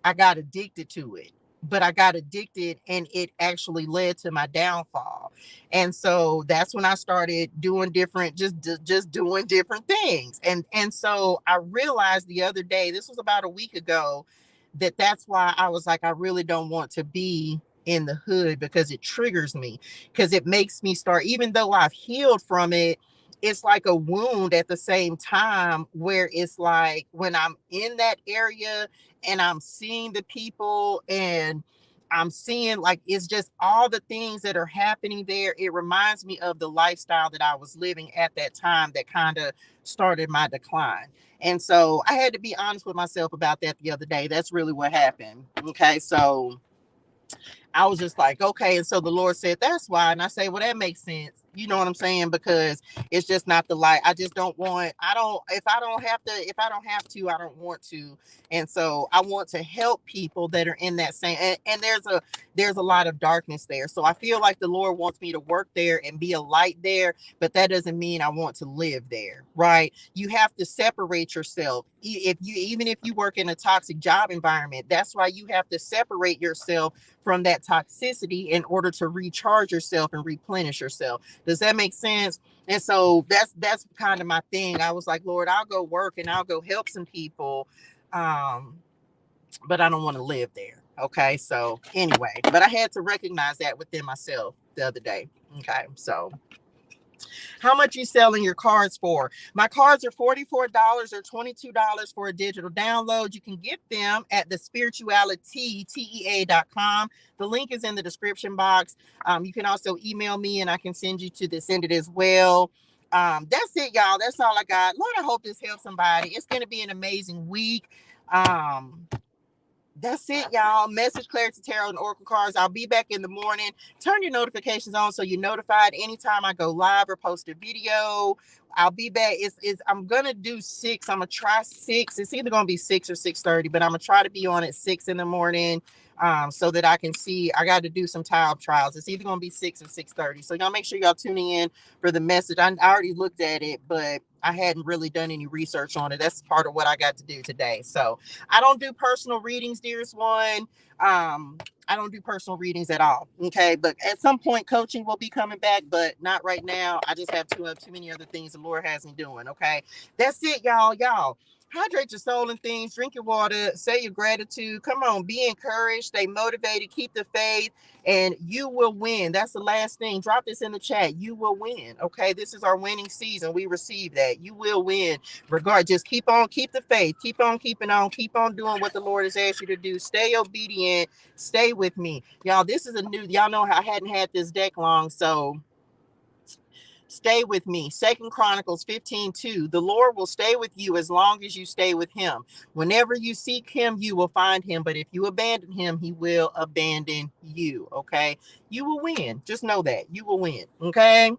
I got addicted to it. But I got addicted, and it actually led to my downfall. And so that's when I started doing different, just doing different things. And so I realized the other day, this was about a week ago, that's why I was like, I really don't want to be in the hood, because it triggers me, because it makes me start, even though I've healed from it, it's like a wound at the same time, where it's like when I'm in that area and I'm seeing the people, and I'm seeing, like, it's just all the things that are happening there. It reminds me of the lifestyle that I was living at that time that kind of started my decline. And so I had to be honest with myself about that the other day. That's really what happened. Okay. So I was just like, okay. And so the Lord said, that's why. And I say, well, that makes sense. You know what I'm saying? Because it's just not the light. I just don't want, if I don't have to, I don't want to. And so I want to help people that are in that same, and there's a lot of darkness there. So I feel like the Lord wants me to work there and be a light there, but that doesn't mean I want to live there. Right. You have to separate yourself. Even if you work in a toxic job environment, that's why you have to separate yourself from that toxicity in order to recharge yourself and replenish yourself. Does that make sense? And so that's kind of my thing. I was like, Lord, I'll go work and I'll go help some people, but I don't want to live there. Okay. So anyway, but I had to recognize that within myself the other day. Okay. So how much you selling your cards for? My cards are $44 or $22 for a digital download. You can get them at the SpiritualiTEA.com. The link is in the description box. You can also email me and I can send it as well. That's it, y'all. That's all I got. Lord, I hope this helps somebody. It's going to be an amazing week. That's it, y'all. Message ClariTEA Tarot and Oracle cards. I'll be back in the morning. Turn your notifications on so you're notified anytime I go live or post a video. I'll be back. I'm gonna do 6. I'm gonna try 6. It's either gonna be 6 or 6:30, but I'm gonna try to be on at 6 in the morning. So that I can see. I got to do some tile trials. It's either gonna be 6 or 6:30. So y'all make sure y'all tuning in for the message. I already looked at it, but I hadn't really done any research on it. That's part of what I got to do today. So I don't do personal readings, dearest one. I don't do personal readings at all. Okay. But at some point, coaching will be coming back, but not right now. I just have too many other things the Lord has me doing. Okay. That's it, y'all. Y'all hydrate your soul and things, drink your water, say your gratitude. Come on, be encouraged, stay motivated, keep the faith, and you will win. That's the last thing. Drop this in the chat. You will win. Okay. This is our winning season. We receive that. You will win. Just keep the faith, keep on keeping on, keep on doing what the Lord has asked you to do. Stay obedient, stay with me. Y'all, this is y'all know how I hadn't had this deck long. So Stay with me. 2 Chronicles 15:2. The Lord will stay with you as long as you stay with him. Whenever you seek him, you will find him. But if you abandon him, he will abandon you. Okay. You will win. Just know that. You will win. Okay.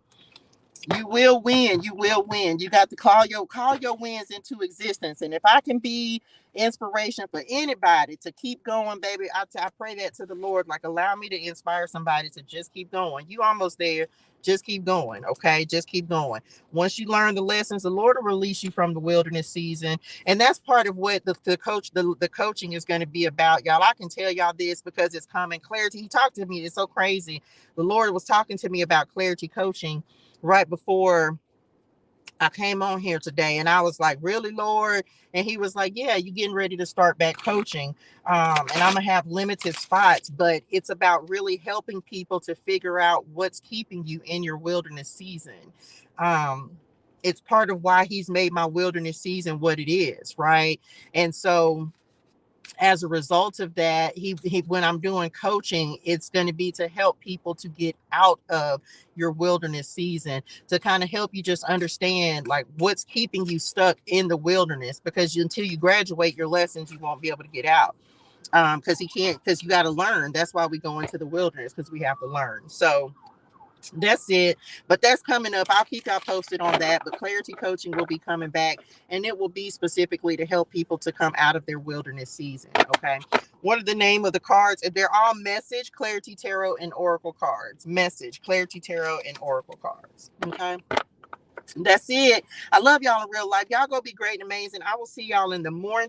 You will win. You will win. You got to call your wins into existence. And if I can be inspiration for anybody to keep going, baby, I pray that to the Lord. Like, allow me to inspire somebody to just keep going. You almost there. Just keep going. Okay. Just keep going. Once you learn the lessons, the Lord will release you from the wilderness season. And that's part of what the coaching is going to be about, y'all. I can tell y'all this because it's common clarity. He talked to me. It's so crazy. The Lord was talking to me about clarity coaching right before I came on here today, and I was like, really, Lord? And he was like, yeah, you getting ready to start back coaching. And I'm gonna have limited spots, but it's about really helping people to figure out what's keeping you in your wilderness season. It's part of why he's made my wilderness season what it is, right? And so as a result of that, he when I'm doing coaching, it's going to be to help people to get out of your wilderness season, to kind of help you just understand like what's keeping you stuck in the wilderness, because until you graduate your lessons, you won't be able to get out. Because you got to learn. That's why we go into the wilderness, because we have to learn. So that's it. But that's coming up. I'll keep y'all posted on that. But clarity coaching will be coming back, and it will be specifically to help people to come out of their wilderness season. Okay. What are the name of the cards? They're all Message, Clarity Tarot, and Oracle cards. Message, Clarity Tarot, and Oracle cards. Okay. That's it. I love y'all in real life. Y'all go be great and amazing. I will see y'all in the morning.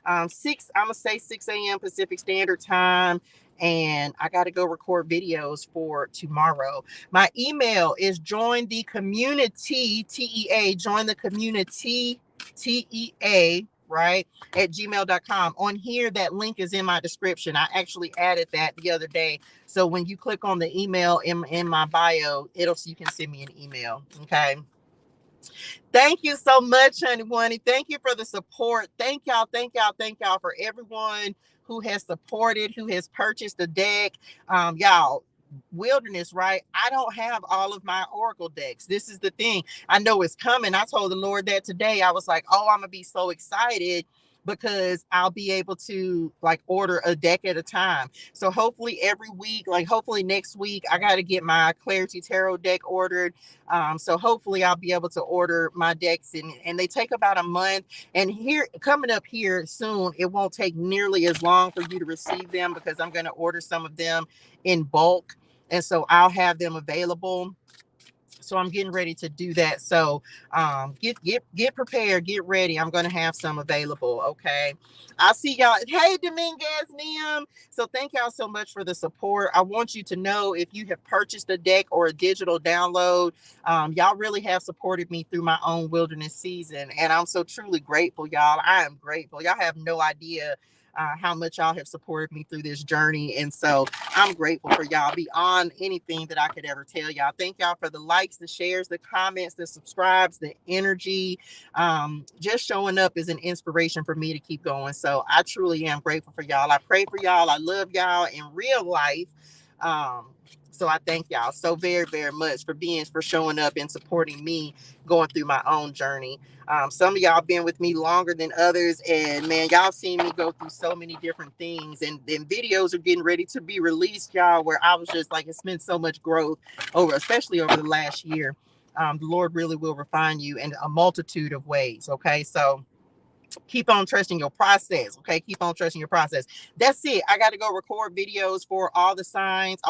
I'm gonna say 6 a.m. Pacific Standard Time. And I got to go record videos for tomorrow. My email is join the community, TEA, join the community, TEA, right, at gmail.com. On here, that link is in my description. I actually added that the other day. So when you click on the email in my bio, you can send me an email. Okay. Thank you so much, honey bunny. Thank you for the support. Thank y'all. Thank y'all. Thank y'all for everyone who has supported, who has purchased a deck. Y'all, wilderness, right? I don't have all of my oracle decks. This is the thing. I know it's coming. I told the Lord that today. I was like, oh, I'm gonna be so excited because I'll be able to like order a deck at a time. So hopefully every week, like hopefully next week, I got to get my Clarity Tarot deck ordered. So hopefully I'll be able to order my decks, and they take about a month. And here, coming up here soon, it won't take nearly as long for you to receive them, because I'm going to order some of them in bulk. And so I'll have them available. So I'm getting ready to do that. So get prepared, get ready. I'm going to have some available. Okay. I'll see y'all. Hey, Dominguez Nim. So thank y'all so much for the support. I want you to know, if you have purchased a deck or a digital download, y'all really have supported me through my own wilderness season. And I'm so truly grateful, y'all. I am grateful. Y'all have no idea how much y'all have supported me through this journey. And so I'm grateful for y'all beyond anything that I could ever tell y'all. Thank y'all for the likes, the shares, the comments, the subscribes, the energy. Just showing up is an inspiration for me to keep going. So I truly am grateful for y'all. I pray for y'all. I love y'all in real life. So I thank y'all so very, very much for showing up and supporting me going through my own journey. Some of y'all been with me longer than others, and man, y'all seen me go through so many different things, and videos are getting ready to be released, y'all, where I was just like, it's been so much growth especially over the last year. The Lord really will refine you in a multitude of ways. Okay. So keep on trusting your process. Okay. Keep on trusting your process. That's it. I got to go record videos for all the signs.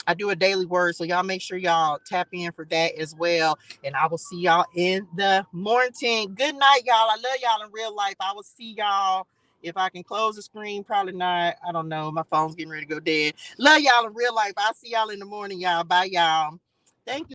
I do a daily word, so y'all make sure y'all tap in for that as well. And I will see y'all in the morning. Good night, y'all. I love y'all in real life. I will see y'all. If I can close the screen, probably not. I don't know. My phone's getting ready to go dead. Love y'all in real life. I'll see y'all in the morning, y'all. Bye, y'all. Thank you.